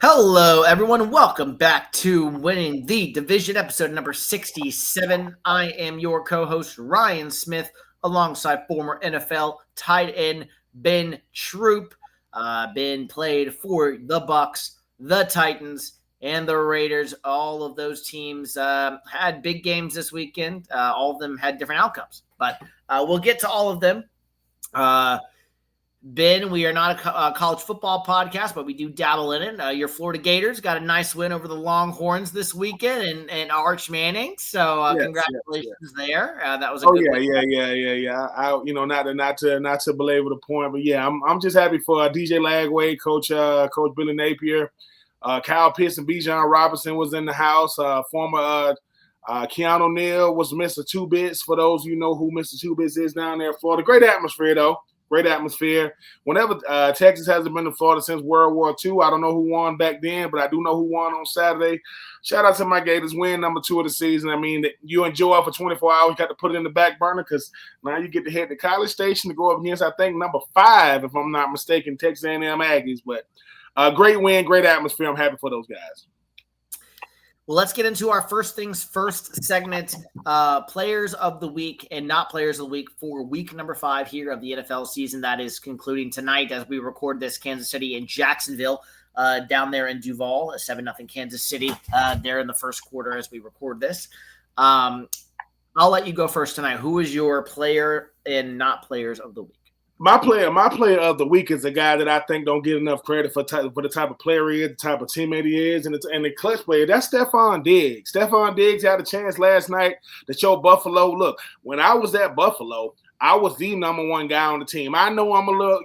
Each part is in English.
Hello, everyone. Welcome back to Winning the Division, episode number 67. I am your co-host, Ryan Smith, alongside former NFL tight end Ben Troupe. Ben played for the Bucs, the Titans, and the Raiders. All of those teams had big games this weekend. All of them had different outcomes, but we'll get to all of them. Ben, we are not a college football podcast, but we do dabble in it. Your Florida Gators got a nice win over the Longhorns this weekend and Arch Manning. So congratulations there. That was a good win. Not to belabor the point, but yeah, I'm just happy for DJ Lagway, Coach Billy Napier, Kyle Pitts and Bijan Robinson was in the house. Former Keanu Neal was Mr. Two Bits. For those you know who Mr. Two Bits is down there in Florida, great atmosphere though. Great atmosphere. Whenever Texas hasn't been to Florida since World War II, I don't know who won back then, but I do know who won on Saturday. Shout out to my Gators, win number 2 of the season. I mean, you enjoy it for 24 hours. You got to put it in the back burner because now you get to head to College Station to go up against, I think, number 5, if I'm not mistaken, Texas A&M Aggies. But great win, great atmosphere. I'm happy for those guys. Well, let's get into our first things first segment, players of the week and not players of the week for week number 5 here of the NFL season. That is concluding tonight as we record this. Kansas City and Jacksonville down there in Duval, 7-0 Kansas City there in the first quarter as we record this. I'll let you go first tonight. Who is your player and not players of the week? My player of the week is a guy that I think don't get enough credit for the type of player he is, the type of teammate he is, and the clutch player. That's Stephon Diggs. Stephon Diggs had a chance last night to show Buffalo. Look, when I was at Buffalo, I was the number 1 guy on the team. I know I'm a little,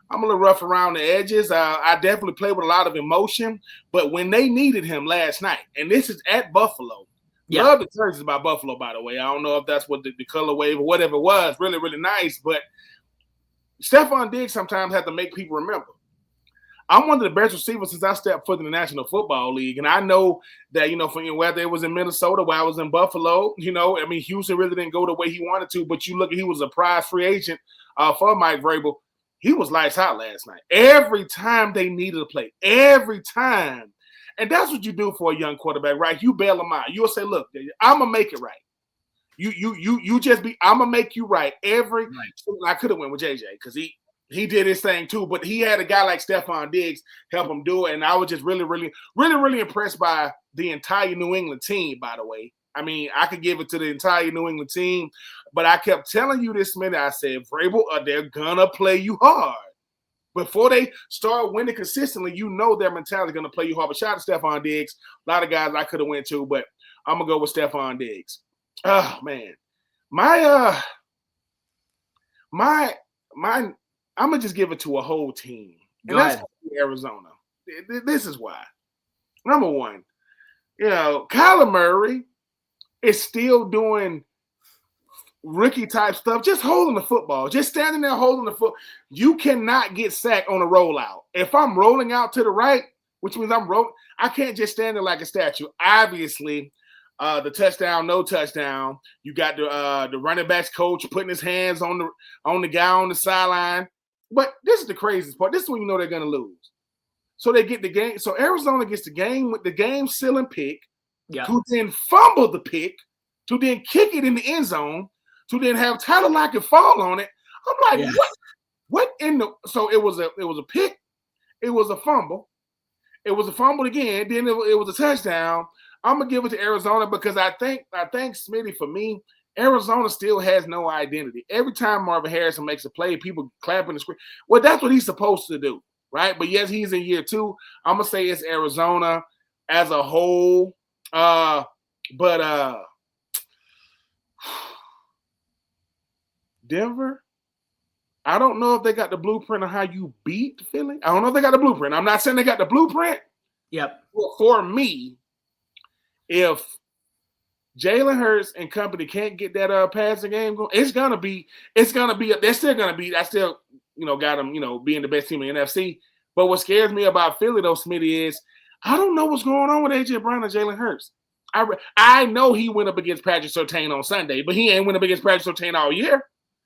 I'm a little rough around the edges. I definitely play with a lot of emotion, but when they needed him last night, and this is at Buffalo. Yeah. Love the jerseys by Buffalo, by the way. I don't know if that's what the color wave or whatever it was. Really, really nice. But Stephon Diggs sometimes have to make people remember. I'm one of the best receivers since I stepped foot in the National Football League. And I know that, whether it was in Minnesota, where I was in Buffalo, Houston really didn't go the way he wanted to. But you look at, he was a prize free agent for Mike Vrabel. He was lights out last night. Every time they needed a play. Every time. And that's what you do for a young quarterback, right? You bail him out. You'll say, look, I'm going to make it right. You just be, I'm going to make you right. I could have went with JJ because he did his thing too, but he had a guy like Stephon Diggs help him do it. And I was just really, really, really, really impressed by the entire New England team, by the way. I mean, I could give it to the entire New England team, but I kept telling you this minute, I said, Vrabel, they're going to play you hard. Before they start winning consistently, their mentality is going to play you hard. But shout out to Stephon Diggs. A lot of guys I could have went to, but I'm going to go with Stephon Diggs. Oh, man. I'm going to just give it to a whole team. And that's Arizona. This is why. Number 1, Kyler Murray is still doing rookie type stuff, just holding the football, just standing there holding the foot. You cannot get sacked on a rollout. If I'm rolling out to the right, which means I'm rolling, I can't just stand there like a statue. Obviously, the touchdown, no touchdown. You got the running backs coach putting his hands on the guy on the sideline. But this is the craziest part. This is when you know they're going to lose. So they get the game. So Arizona gets the game with the game sealing pick, to then fumble the pick, to then kick it in the end zone, to then have Tyler Lockett fall on it. I'm like, what in the? So it was a pick, it was a fumble, it was a fumble again. Then it was a touchdown. I'm gonna give it to Arizona because I think Smitty, for me, Arizona still has no identity. Every time Marvin Harrison makes a play, people clapping the screen. Well, that's what he's supposed to do, right? But yes, he's in year 2. I'm gonna say it's Arizona as a whole, but Denver, I don't know if they got the blueprint of how you beat Philly. I don't know if they got the blueprint. I'm not saying they got the blueprint. Yep. Well, for me, if Jalen Hurts and company can't get that passing game going, they're still gonna be, I still, got them, being the best team in the NFC. But what scares me about Philly, though, Smitty, is I don't know what's going on with AJ Brown and Jalen Hurts. I know he went up against Patrick Surtain on Sunday, but he ain't went up against Patrick Surtain all year.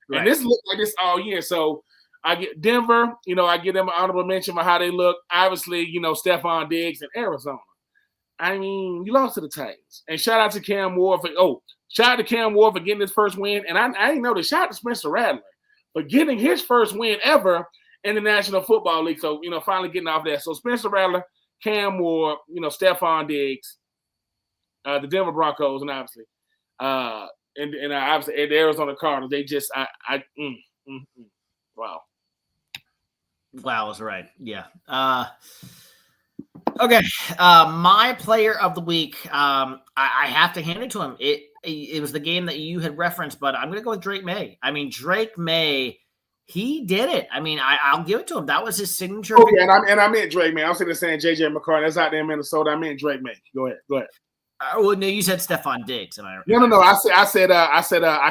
Right. And this looked like this all year. So I get Denver, I give them an honorable mention for how they look. Obviously, Stephon Diggs in Arizona. I mean, you lost to the Titans. And shout out to Cam Ward for getting his first win. And I didn't know this. Shout out to Spencer Rattler for getting his first win ever in the National Football League. So, finally getting off that. So Spencer Rattler, Cam Ward, Stephon Diggs, the Denver Broncos, and obviously, and obviously the Arizona Cardinals. They just, wow. Wow is right. Yeah. Okay. My player of the week, I have to hand it to him. It was the game that you had referenced, but I'm going to go with Drake May. I mean, Drake May, he did it. I mean, I'll give it to him. That was his signature. Okay, and I meant Drake May. I was saying J.J. McCarthy. That's out there in Minnesota. I meant Drake May. Go ahead. Well, no, you said Stephon Diggs. No. I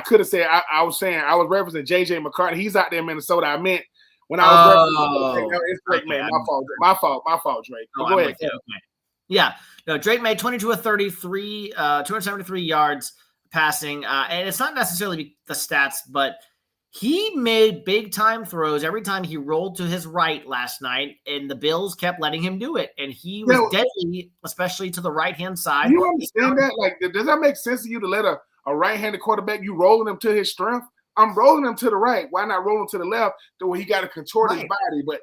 could have said I was referencing J.J. McCarthy. He's out there in Minnesota. I meant when I was referencing it's Drake May. My fault, Drake. Go ahead. Okay. Yeah. No, Drake May, 22 of 33, 273 yards passing. And it's not necessarily the stats, but he made big-time throws every time he rolled to his right last night, and the Bills kept letting him do it. And he was deadly, especially to the right-hand side. You understand that? Like, does that make sense to you to let a right-handed quarterback, you rolling him to his strength? I'm rolling him to the right. Why not roll him to the left the way he got to contort his body? But,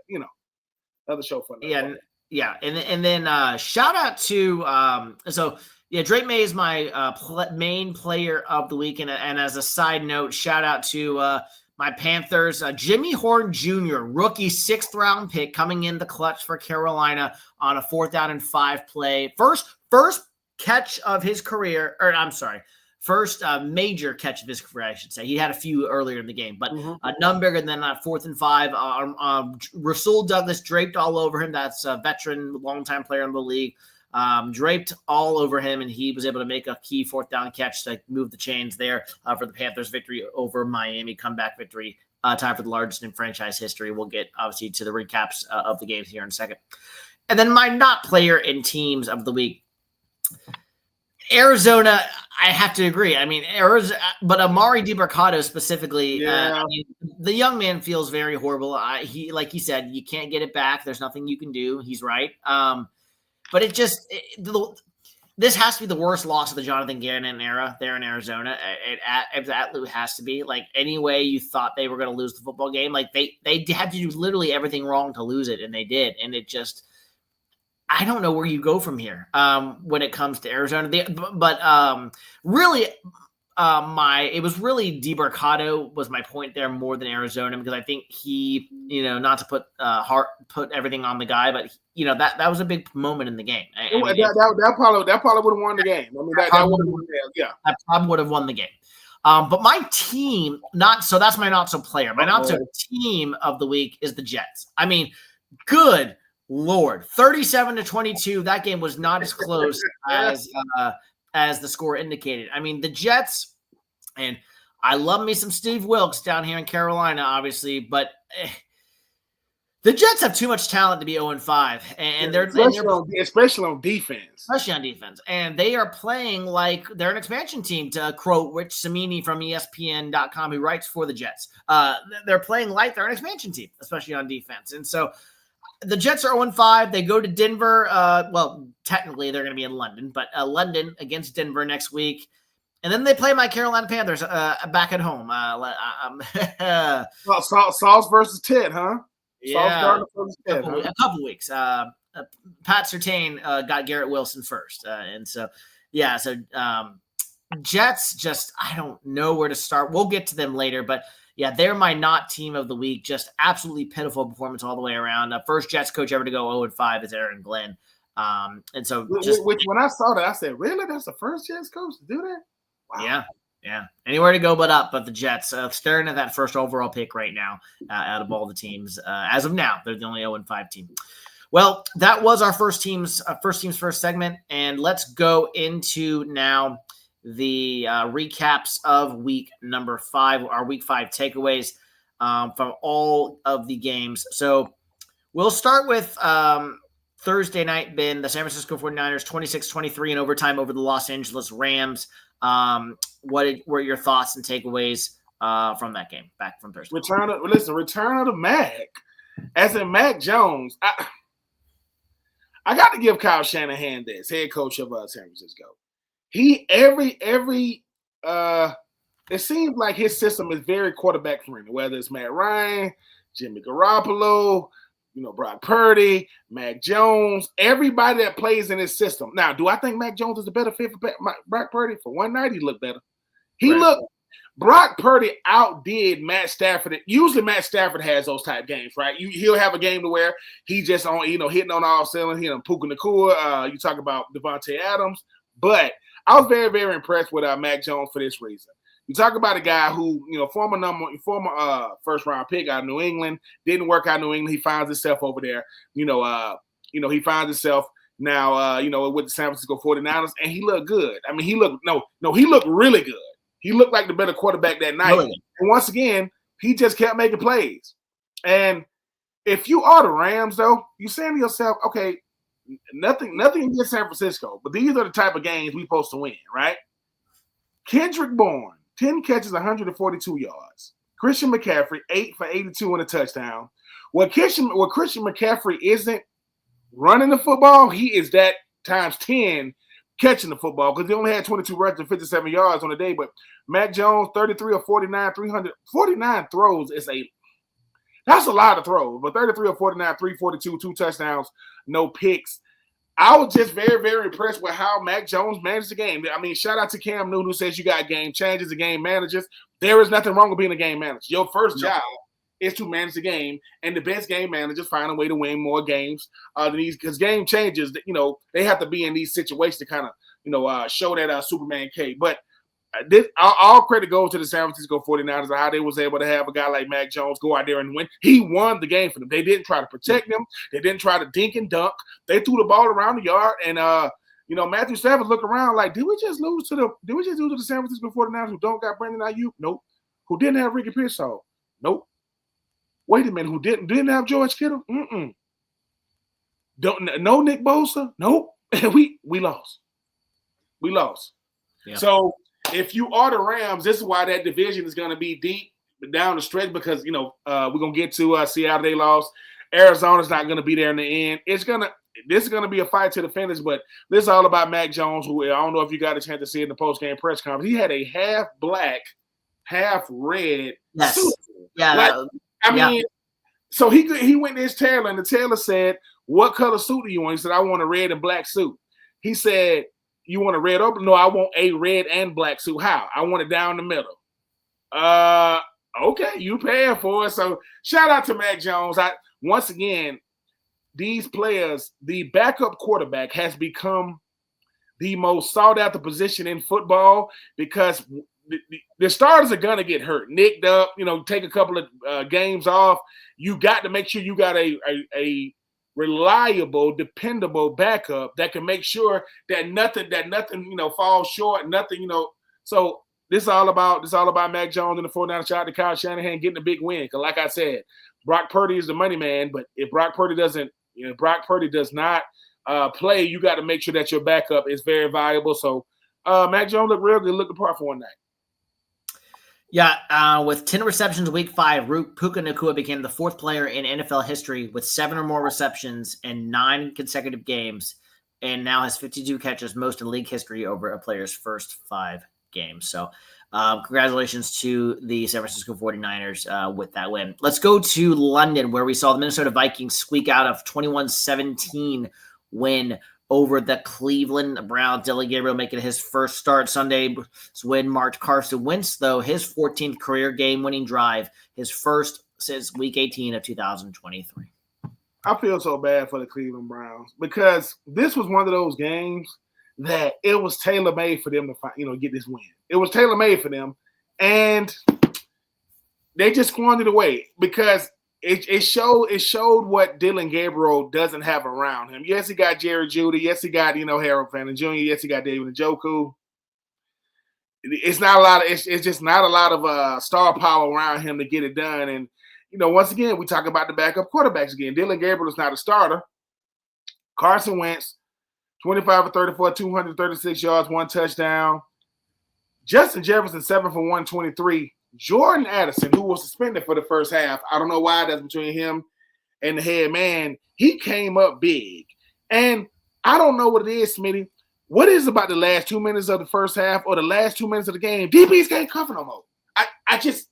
another show for another. Yeah. And then shout out to Drake May is my main player of the week. And as a side note, shout out to my Panthers, Jimmy Horn Jr., rookie 6th round pick coming in the clutch for Carolina on a 4th down and 5 play. First catch of his career, first major catch of his career, I should say. He had a few earlier in the game, but none bigger than that 4th and 5. Rasul Douglas draped all over him. That's a veteran, longtime player in the league. Draped all over him, and he was able to make a key 4th down catch to move the chains there for the Panthers' victory over Miami. Comeback victory, time for the largest in franchise history. We'll get, obviously, to the recaps of the games here in a second. And then my not player in teams of the week, Arizona, I have to agree. I mean, Arizona, but Amari DiMercato specifically, the young man feels very horrible. He, like he said, you can't get it back. There's nothing you can do. He's right. But this has to be the worst loss of the Jonathan Gannon era there in Arizona. It absolutely has to be. Like, any way you thought they were going to lose the football game, like they had to do literally everything wrong to lose it, and they did. And it just, I don't know where you go from here when it comes to Arizona. Really, it was really DiMercato was my point there more than Arizona, because I think he, not to put everything on the guy, but that was a big moment in the game. That probably would have won the game. I mean, that probably would have won the game. But my team, that's my not so player. My not so team of the week is the Jets. I mean, good Lord, 37-22. That game was not as close as the score indicated. I mean, the Jets, and I love me some Steve Wilkes down here in Carolina, obviously, but the Jets have too much talent to be 0-5, and they're especially on defense. And they are playing like they're an expansion team, to quote Rich Samini from ESPN.com, who writes for the Jets. They're playing like they're an expansion team, especially on defense. And so the Jets are 0-5. They go to Denver. Well, technically they're going to be in London, but London against Denver next week. And then they play my Carolina Panthers back at home. Sauce versus Ted, huh? Yeah, a couple weeks. Pat Surtain got Garrett Wilson first. Jets, just, I don't know where to start. We'll get to them later, but yeah, they're my not team of the week. Just absolutely pitiful performance all the way around. First Jets coach ever to go 0-5 is Aaron Glenn. And so which when I saw that, I said, really? That's the first Jets coach to do that? Wow. Yeah. Anywhere to go but up, but the Jets staring at that first overall pick right now out of all the teams. As of now, they're the only 0-5 team. Well, that was our first team's first segment, and let's go into now the recaps of week number 5, our week 5 takeaways from all of the games. So we'll start with Thursday night, Ben, the San Francisco 49ers, 26-23 in overtime over the Los Angeles Rams. What were your thoughts and takeaways from that game, back from Thursday. Return of the Mac. As in Mac Jones. I got to give Kyle Shanahan this, head coach of San Francisco. He it seems like his system is very quarterback friendly, whether it's Matt Ryan, Jimmy Garoppolo, Brock Purdy, Mac Jones, everybody that plays in his system. Now, do I think Mac Jones is a better fit for Brock Purdy? For one night, he looked better. Brock Purdy outdid Matt Stafford. Usually Matt Stafford has those type games, right? He'll have a game to where he just on, hitting on all cylinders, Puka Nacua. You talk about Devontae Adams. But I was very, very impressed with Mac Jones for this reason. You talk about a guy who, former first round pick out of New England, didn't work out in New England. He finds himself over there. He finds himself now, with the San Francisco 49ers, and he looked good. I mean, he looked really good. He looked like the better quarterback that night. Really? And once again, he just kept making plays. And if you are the Rams, though, you're saying to yourself, okay, nothing against San Francisco, but these are the type of games we're supposed to win, right? Kendrick Bourne, 10 catches, 142 yards. Christian McCaffrey, 8 for 82 and a touchdown. What Christian McCaffrey isn't running the football, he is that times 10 catching the football, because he only had 22 rushes and 57 yards on the day. But Mac Jones, 33 of 49, 349 throws that's a lot of throws. But 33 of 49, 342, 2 touchdowns, no picks. I was just very, very impressed with how Mac Jones managed the game. I mean, shout out to Cam Newton, who says you got game changers and game managers. There is nothing wrong with being a game manager. Your first job is to manage the game, and the best game managers find a way to win more games than these, because game changers, they have to be in these situations to kind of, show that Superman K. But all credit goes to the San Francisco 49ers and how they was able to have a guy like Mac Jones go out there and win. He won the game for them. They didn't try to protect him. They didn't try to dink and dunk. They threw the ball around the yard, and Matthew Stafford looked around like, did we just lose to the San Francisco 49ers who don't got Brandon Ayuk? Nope. Who didn't have Ricky Pearsall? Nope. Wait a minute, who didn't have George Kittle? No Nick Bosa? Nope. we lost. We lost. Yeah. So if you are the Rams, this is why that division is going to be deep down the stretch, because we're going to get to Seattle. They lost. Arizona's not going to be there in the end. This is going to be a fight to the finish, but this is all about Mac Jones, who I don't know if you got a chance to see in the post-game press conference. He had a half black, half red suit. Yeah. So he went to his tailor, and the tailor said, "What color suit do you want?" He said, "I want a red and black suit." He said, "You want a red or no? I want a red and black suit. How? I want it down the middle." Okay, you paying for it. So shout out to Mac Jones. Once again, these players, the backup quarterback has become the most sought after position in football, because the starters are gonna get hurt, nicked up, take a couple of games off. You got to make sure you got a reliable, dependable backup that can make sure that nothing falls short, nothing. So this is all about Mac Jones and the 49ers. Shout out to Kyle Shanahan getting a big win, because like I said, Brock Purdy is the money man, but if Brock Purdy does not play, you got to make sure that your backup is very valuable. So Mac Jones looked real good, looked the part for one night. Yeah, with 10 receptions week 5, Puka Nacua became the 4th player in NFL history with 7 or more receptions in 9 consecutive games, and now has 52 catches, most in league history over a player's first 5 games. So congratulations to the San Francisco 49ers with that win. Let's go to London, where we saw the Minnesota Vikings squeak out of 21-17 win over the Cleveland Browns. Dillon Gabriel making his first start. Sunday's win marked Carson Wentz, though, his 14th career game-winning drive, his first since Week 18 of 2023. I feel so bad for the Cleveland Browns, because this was one of those games that it was tailor-made for them to get this win. It was tailor-made for them, and they just squandered it away, because it showed what Dillon Gabriel doesn't have around him. Yes, he got Jerry Jeudy. Yes, he got Harold Fannin Jr. Yes, he got David Njoku. It's not a lot. It's just not a lot of star power around him to get it done. And once again, we talk about the backup quarterbacks again. Dillon Gabriel is not a starter. Carson Wentz, 25 for 34, 236 yards, 1 touchdown. Justin Jefferson, 7 for 123, Jordan Addison, who was suspended for the first half, I don't know why that's between him and the head man, he came up big. And I don't know what it is, Smitty. What is about the last 2 minutes of the first half or the last 2 minutes of the game? DBs can't cover no more. I just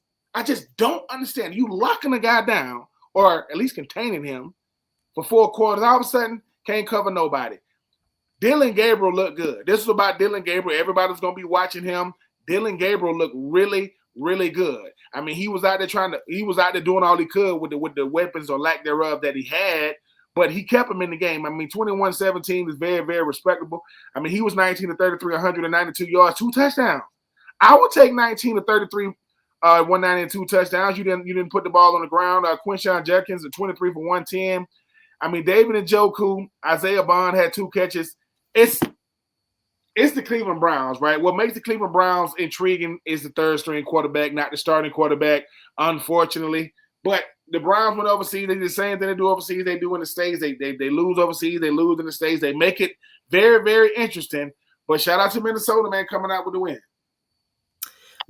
don't understand. You locking a guy down, or at least containing him for 4 quarters, all of a sudden can't cover nobody. Dylan Gabriel looked good. This is about Dylan Gabriel. Everybody's going to be watching him. Dylan Gabriel looked really, really good. I mean, he was out there doing all he could with the weapons or lack thereof that he had, but he kept him in the game. I mean, 21-17 is very, very respectable. I mean, he was 19 to 33, 192 yards, 2 touchdowns. I would take 19 to 33, 192 touchdowns. You didn't put the ball on the ground. Quinshon Judkins at 23 for 110. I mean, David Njoku, Isaiah Bond had 2 catches. It's the Cleveland Browns, right? What makes the Cleveland Browns intriguing is the third string quarterback, not the starting quarterback, unfortunately. But the Browns went overseas. They do the same thing they do overseas. They do in the States. They lose overseas. They lose in the States. They make it very, very interesting. But shout out to Minnesota, man, coming out with the win.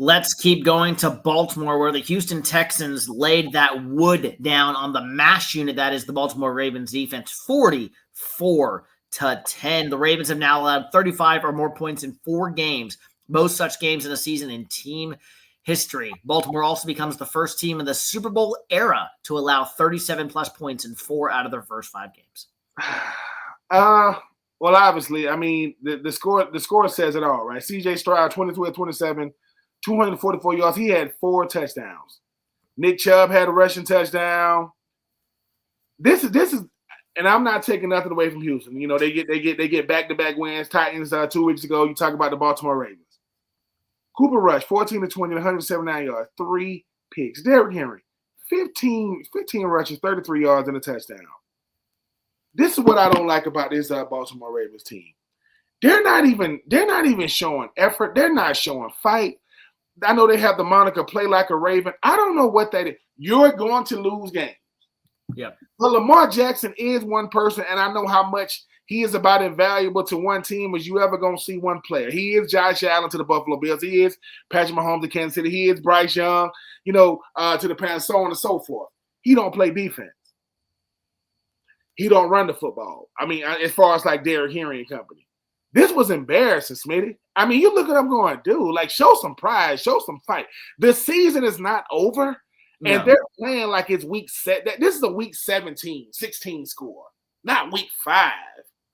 Let's keep going to Baltimore, where the Houston Texans laid that wood down on the mash unit that is the Baltimore Ravens defense, 44-10. The Ravens have now allowed 35 or more points in 4 games, most such games in a season in team history. Baltimore also becomes the first team in the Super Bowl era to allow 37-plus points in 4 out of their first 5 games. Well, obviously, I mean, the score says it all, right? C.J. Stroud, 22-27, 244 yards. He had 4 touchdowns. Nick Chubb had a rushing touchdown. This is, and I'm not taking nothing away from Houston. You know, they get back-to-back wins. Titans 2 weeks ago. You talk about the Baltimore Ravens. Cooper Rush, 14-20, 179 yards, 3 picks. Derrick Henry, 15 rushes, 33 yards, and a touchdown. This is what I don't like about this Baltimore Ravens team. They're not even showing effort. They're not showing fight. I know they have the moniker "play like a Raven." I don't know what that is. You're going to lose games. Yep. But Lamar Jackson is one person, and I know how much he is about invaluable to one team as you ever going to see one player. He is Josh Allen to the Buffalo Bills. He is Patrick Mahomes to Kansas City. He is Bryce Young, to the Panthers, so on and so forth. He don't play defense. He don't run the football. I mean, as far as like Derrick Henry and company. This was embarrassing, Smitty. I mean, you look at them going, dude, like show some pride, show some fight. The season is not over, and they're playing like it's week 7. This is a week 17, 16 score, not week 5.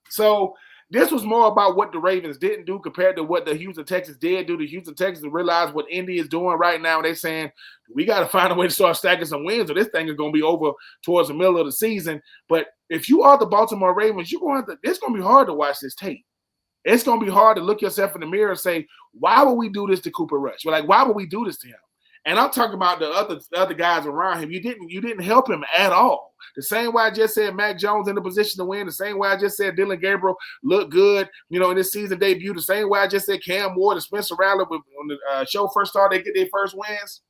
So this was more about what the Ravens didn't do compared to what the Houston Texans did do. The Houston Texans realized what Indy is doing right now. They're saying, we got to find a way to start stacking some wins, or this thing is going to be over towards the middle of the season. But if you are the Baltimore Ravens, it's going to be hard to watch this tape. It's going to be hard to look yourself in the mirror and say, why would we do this to Cooper Rush? Why would we do this to him? And I'm talking about the other guys around him. You didn't help him at all. The same way I just said Mac Jones in the position to win. The same way I just said Dylan Gabriel looked good, in this season debut. The same way I just said Cam Ward and Spencer Rattler when the show first started, they get their first wins.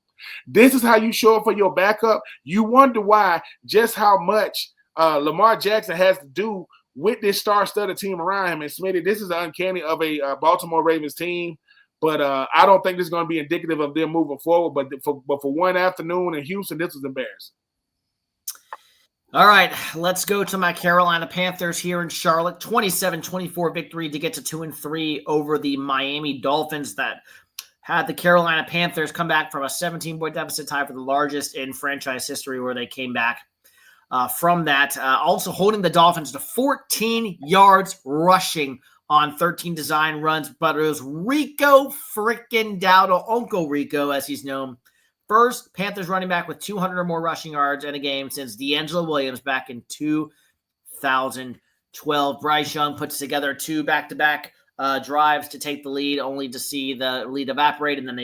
This is how you show up for your backup. You wonder why, just how much Lamar Jackson has to do with this star-studded team around him. And Smitty, this is uncanny of a Baltimore Ravens team. But I don't think this is going to be indicative of them moving forward. But for one afternoon in Houston, this was embarrassing. All right, let's go to my Carolina Panthers here in Charlotte. 27-24 victory to get to 2-3 over the Miami Dolphins that had the Carolina Panthers come back from a 17-point deficit, tie for the largest in franchise history, where they came back from that. Also holding the Dolphins to 14 yards rushing on 13 design runs, but it was Rico freaking Dowdle, Uncle Rico, as he's known. First Panthers running back with 200 or more rushing yards in a game since D'Angelo Williams back in 2012. Bryce Young puts together 2 back-to-back drives to take the lead, only to see the lead evaporate, and then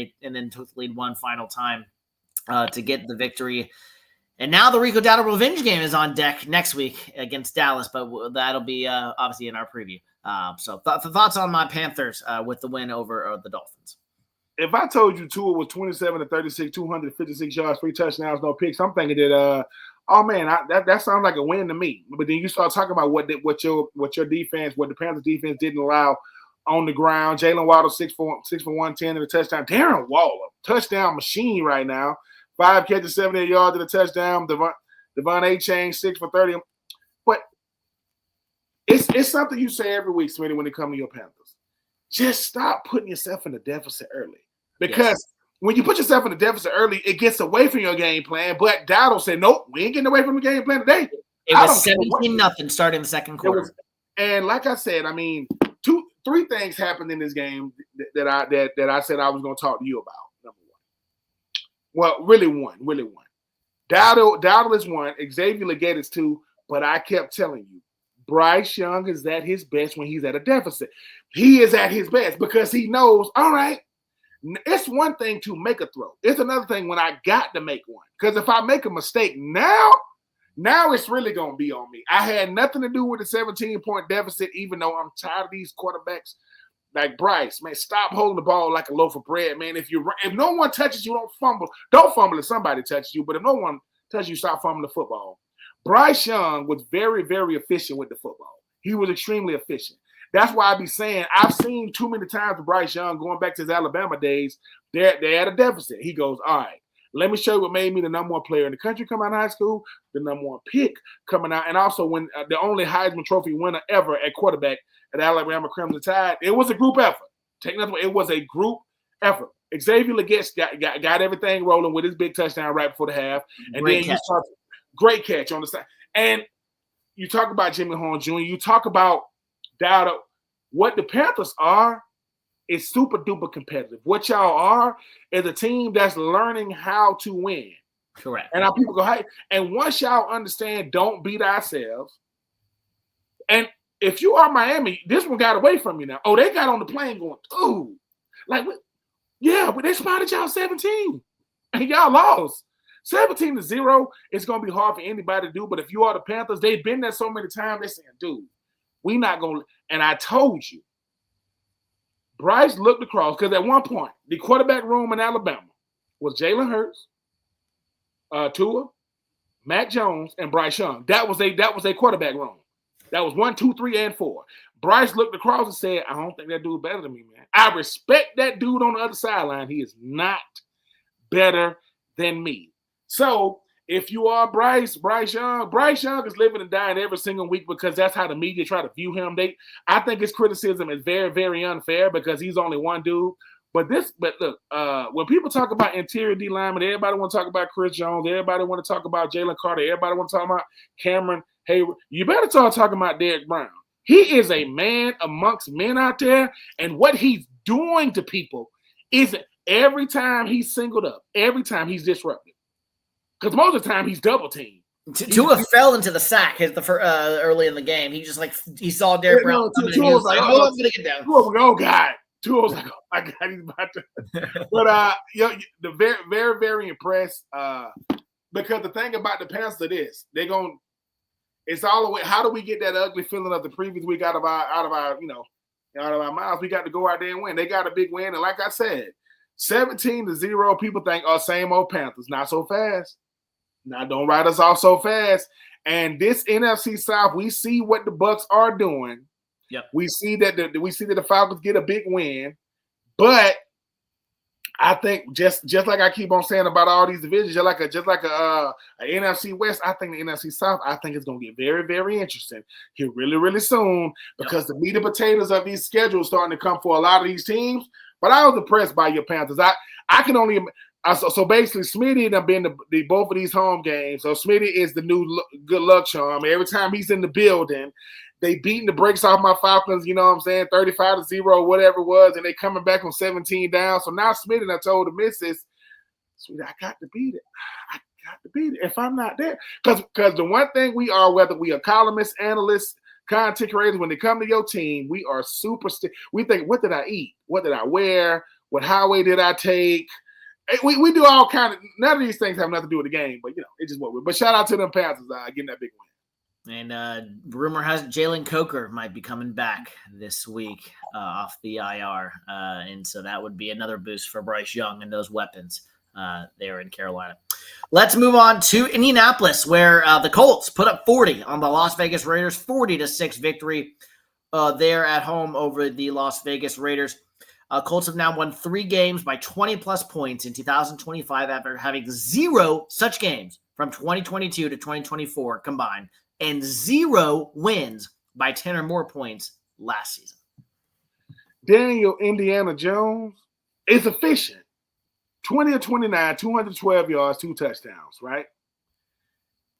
took the lead one final time to get the victory. And now the Rico Dowdle revenge game is on deck next week against Dallas, but that'll be obviously in our preview. So thoughts on my Panthers with the win over the Dolphins. If I told you Tua was 27-36, 256 yards, 3 touchdowns, no picks, I'm thinking that, that sounds like a win to me. But then you start talking about what your defense, what the Panthers defense didn't allow on the ground. Jalen Waddle 6 for 110 and a touchdown. Darren Waller, touchdown machine right now. 5 catches, 78 yards and a touchdown. Devon A-Chain, 6 for 30. But it's something you say every week, Smitty, when it comes to your Panthers. Just stop putting yourself in the deficit early. Because when you put yourself in the deficit early, it gets away from your game plan. But Dowdle said, nope, we ain't getting away from the game plan today. It was 17-0 starting the second quarter. And like I said, I mean, 3 things happened in this game that I said I was going to talk to you about. Number one. Well, really one. Dowdle is 1. Xavier Legette is 2. But I kept telling you, Bryce Young is at his best when he's at a deficit. He is at his best because he knows, all right, it's one thing to make a throw. It's another thing when I got to make one. Because if I make a mistake now it's really going to be on me. I had nothing to do with the 17-point deficit, even though I'm tired of these quarterbacks like Bryce. Man, stop holding the ball like a loaf of bread, man. If no one touches you, don't fumble. Don't fumble if somebody touches you, but if no one touches you, stop fumbling the football. Bryce Young was very, very efficient with the football. He was extremely efficient. That's why I be saying I've seen too many times with Bryce Young going back to his Alabama days. They're at a deficit. He goes, all right, let me show you what made me the number 1 player in the country coming out of high school, the number 1 pick coming out, and also when the only Heisman Trophy winner ever at quarterback at Alabama Crimson Tide. It was a group effort. It was a group effort. Xavier Legette got everything rolling with his big touchdown right before the half, and great then catch. Great catch on the side. And you talk about Jimmy Horn Jr., you talk about Dowdle. What the Panthers are is super duper competitive. What y'all are is a team that's learning how to win. Correct. And our people go, hey, and once y'all understand, don't beat ourselves. And if you are Miami, this one got away from you now. Oh, they got on the plane going, ooh. Like, yeah, but they spotted y'all 17. And y'all lost. 17-0, it's going to be hard for anybody to do. But if you are the Panthers, they've been there so many times, they're saying, dude, we not going to. And I told you, Bryce looked across because at one point, the quarterback room in Alabama was Jalen Hurts, Tua, Mac Jones, and Bryce Young. That was a quarterback room. That was 1, 2, 3, and 4. Bryce looked across and said, I don't think that dude's better than me, man. I respect that dude on the other sideline. He is not better than me. So if you are Bryce Young is living and dying every single week because that's how the media try to view him. I think his criticism is very, very unfair because he's only one dude. But look, when people talk about interior D linemen, everybody want to talk about Chris Jones. Everybody want to talk about Jalen Carter. Everybody want to talk about Cameron Hayward. You better start talking about Derek Brown. He is a man amongst men out there, and what he's doing to people is every time he's singled up, every time he's disrupted. Because most of the time he's double teamed. Tua fell into the sack early in the game. He just he saw Derek Brown coming and he was like, oh, I'm going to get down. Oh, God. Tua was like, oh, my God, he's about to. But the very, very, very impressed because the thing about the Panthers is they're going – it's all the way – how do we get that ugly feeling of the previous week out of our mouths? We got to go out there and win. They got a big win. And like I said, 17-0, people think, oh, same old Panthers. Not so fast. Now, don't write us off so fast. And this NFC South, we see what the Bucs are doing. Yep. We see that the Falcons get a big win, but I think just like I keep on saying about all these divisions, just like a NFC West, I think the NFC South, I think it's going to get very, very interesting here really, really soon because the meat and potatoes of these schedules starting to come for a lot of these teams. But I was impressed by your Panthers. I can only. So basically, Smitty and I've been to both of these home games. So Smitty is the new good luck charm. Every time he's in the building, they beating the brakes off my Falcons, you know what I'm saying, 35-0, whatever it was, and they coming back from 17 down. So now Smitty and I told the missus, Sweetie, I got to beat it. I got to beat it if I'm not there. Because the one thing we are, whether we are columnists, analysts, content creators, when they come to your team, we are super we think, what did I eat? What did I wear? What highway did I take? We do all kind of – none of these things have nothing to do with the game, but, it's just what we're – but shout out to them Panthers getting that big win. And rumor has Jalen Coker might be coming back this week off the IR. And so that would be another boost for Bryce Young and those weapons there in Carolina. Let's move on to Indianapolis, where the Colts put up 40 on the Las Vegas Raiders, 40-6 victory there at home over the Las Vegas Raiders. Colts have now won 3 games by 20-plus points in 2025 after having 0 such games from 2022 to 2024 combined and 0 wins by 10 or more points last season. Daniel Indiana Jones is efficient. 20 of 29, 212 yards, 2 touchdowns, right?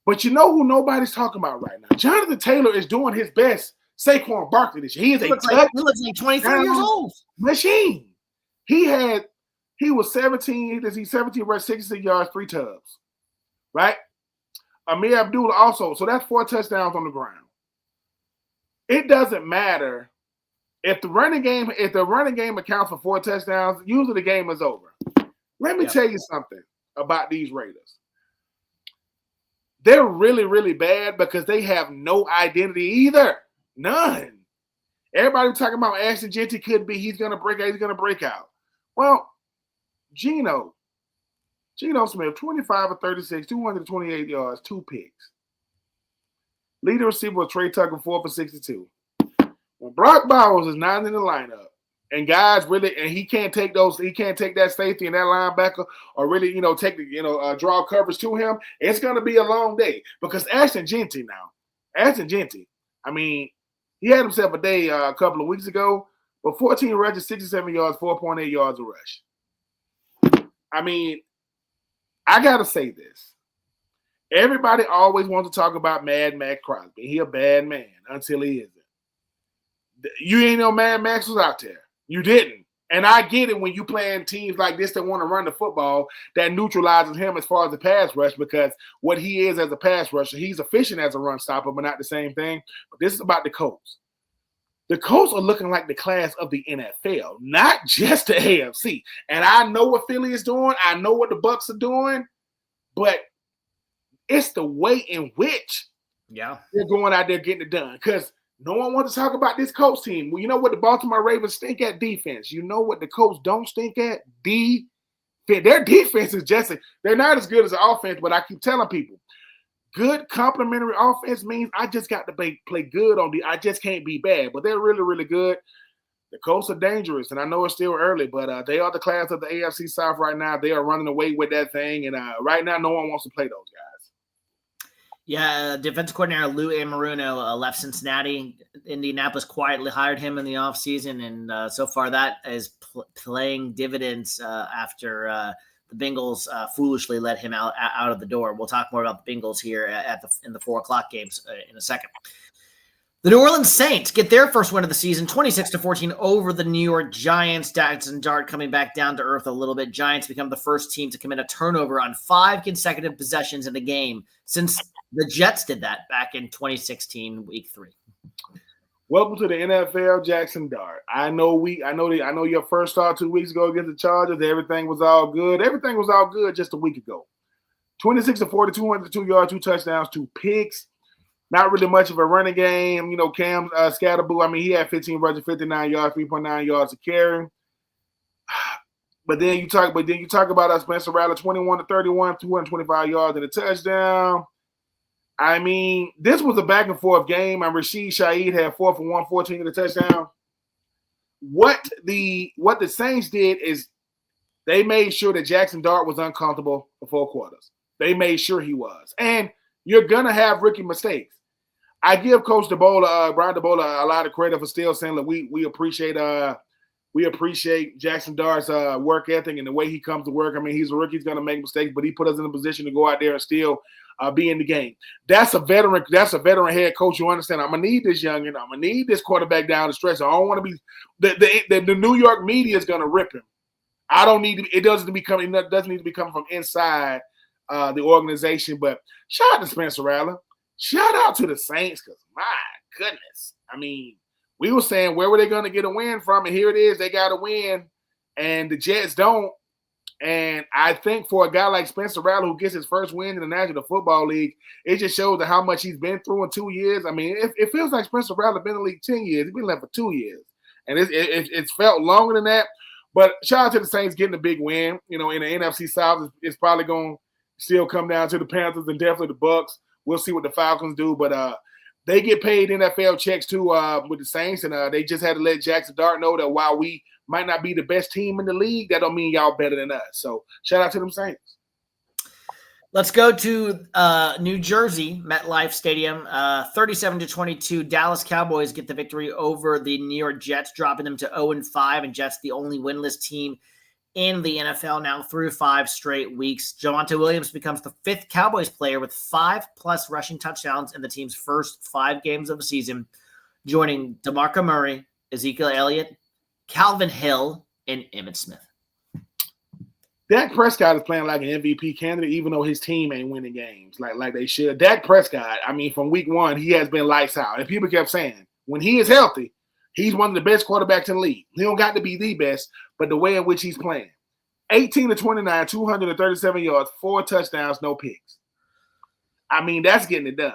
But you know who nobody's talking about right now? Jonathan Taylor is doing his best. Saquon Barkley this year. He looks like 23 years old. Machine. He was 17. He 17 rushed 66 yards, 3 tubs. Right? Amir Abdullah also. So that's 4 touchdowns on the ground. It doesn't matter if the running game accounts for 4 touchdowns. Usually the game is over. Let me tell you something about these Raiders. They're really, really bad because they have no identity either. None. Everybody was talking about Ashton Jeanty he's going to break out. Well, Geno Smith, 25 of 36, 228 yards, 2 picks. Leading receiver was Trey Tucker, 4 for 62. When Brock Bowers is not in the lineup, and guys he can't take that safety and that linebacker or really, draw coverage to him, it's going to be a long day because Ashton Jeanty, I mean, he had himself a day a couple of weeks ago, but 14 rushes, 67 yards, 4.8 yards a rush. I mean, I got to say this. Everybody always wants to talk about Mad Max Crosby. He a bad man until he isn't. You ain't know Mad Max was out there. You didn't. And I get it when you playing teams like this that want to run the football, that neutralizes him as far as the pass rush because what he is as a pass rusher, he's efficient as a run stopper, but not the same thing. But this is about the Colts. The Colts are looking like the class of the NFL, not just the AFC. And I know what Philly is doing. I know what the Bucs are doing. But it's the way in which they're going out there getting it done. Because no one wants to talk about this Colts team. Well, you know what the Baltimore Ravens stink at? Defense. You know what the Colts don't stink at? Defense. Their defense is they're not as good as the offense, but I keep telling people, good complementary offense means I just got to play good on I just can't be bad. But they're really, really good. The Colts are dangerous, and I know it's still early, but they are the class of the AFC South right now. They are running away with that thing, and right now no one wants to play those guys. Yeah, defensive coordinator Lou Anarumo left Cincinnati. Indianapolis quietly hired him in the offseason, and so far that is playing dividends after the Bengals foolishly let him out of the door. We'll talk more about the Bengals here in the 4 o'clock games in a second. The New Orleans Saints get their first win of the season, 26-14 over the New York Giants. Jackson Dart coming back down to earth a little bit. Giants become the first team to commit a turnover on 5 consecutive possessions in the game since the Jets did that back in 2016, week 3. Welcome to the NFL, Jackson Dart. I know your first start 2 weeks ago against the Chargers. Everything was all good. Everything was all good just a week ago. 26-40, 202 yards, 2 touchdowns, 2 picks. Not really much of a running game. Cam Scatterboo, I mean, he had 15 rushes, 59 yards, 3.9 yards to carry. But then you talk about Spencer Rattler, 21-31, 225 yards and a touchdown. I mean, this was a back and forth game, and Rashid Shaheed had 4 for 114 and a touchdown. What the Saints did is they made sure that Jackson Dart was uncomfortable for 4 quarters. They made sure he was. And you're gonna have rookie mistakes. I give Coach DeBola, Brian DeBola, a lot of credit for still saying that we appreciate Jackson Dart's work ethic and the way he comes to work. I mean, he's a rookie; he's going to make mistakes, but he put us in a position to go out there and still be in the game. That's a veteran head coach. You understand? I'm gonna need this youngin. I'm gonna need this quarterback down the stretch. I don't want to be the New York media is going to rip him. I don't need to. It doesn't need to be coming from inside the organization. But shout out to Spencer Rattler. Shout out to the Saints, because my goodness. I mean, we were saying where were they going to get a win from? And here it is. They got a win, and the Jets don't. And I think for a guy like Spencer Rattler, who gets his first win in the National Football League, it just shows how much he's been through in 2 years. I mean, it feels like Spencer Rattler been in the league 10 years. He's been left for 2 years. And it's felt longer than that. But shout out to the Saints getting a big win. In the NFC South, it's probably going to still come down to the Panthers and definitely the Bucs. We'll see what the Falcons do, but they get paid NFL checks too with the Saints, and they just had to let Jackson Dart know that while we might not be the best team in the league, that don't mean y'all better than us. So shout out to them Saints. Let's go to New Jersey, MetLife Stadium. 37-22, Dallas Cowboys get the victory over the New York Jets, dropping them to 0-5, and Jets the only winless team in the NFL now through 5 straight weeks. Javonte Williams becomes the 5th Cowboys player with 5+ rushing touchdowns in the team's first 5 games of the season, joining DeMarco Murray, Ezekiel Elliott, Calvin Hill, and Emmitt Smith. Dak Prescott is playing like an MVP candidate, even though his team ain't winning games like they should. Dak Prescott, I mean, from week 1, he has been lights out. And people kept saying, when he is healthy, he's one of the best quarterbacks in the league. He don't got to be the best, but the way in which he's playing. 18-29, 237 yards, 4 touchdowns, no picks. I mean, that's getting it done.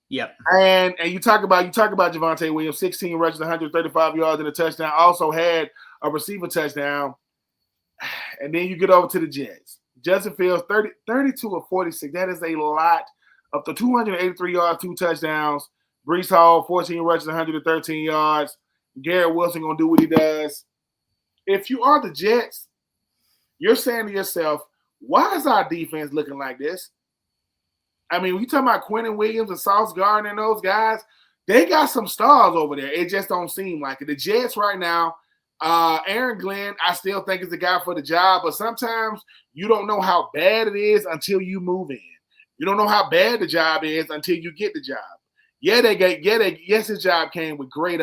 Yep. And you talk about Javonte Williams, 16 rushes, 135 yards and a touchdown. Also had a receiver touchdown. And then you get over to the Jets. Justin Fields, 32 of 46. That is a lot. Up to 283 yards, 2 touchdowns. Breece Hall, 14 rushes, 113 yards. Garrett Wilson going to do what he does. If you are the Jets, you're saying to yourself, why is our defense looking like this? I mean, when you talking about Quentin Williams and Sauce Gardner and those guys, they got some stars over there. It just don't seem like it. The Jets right now, Aaron Glenn, I still think is the guy for the job, but sometimes you don't know how bad it is until you move in. You don't know how bad the job is until you get the job. Yes, his job came with great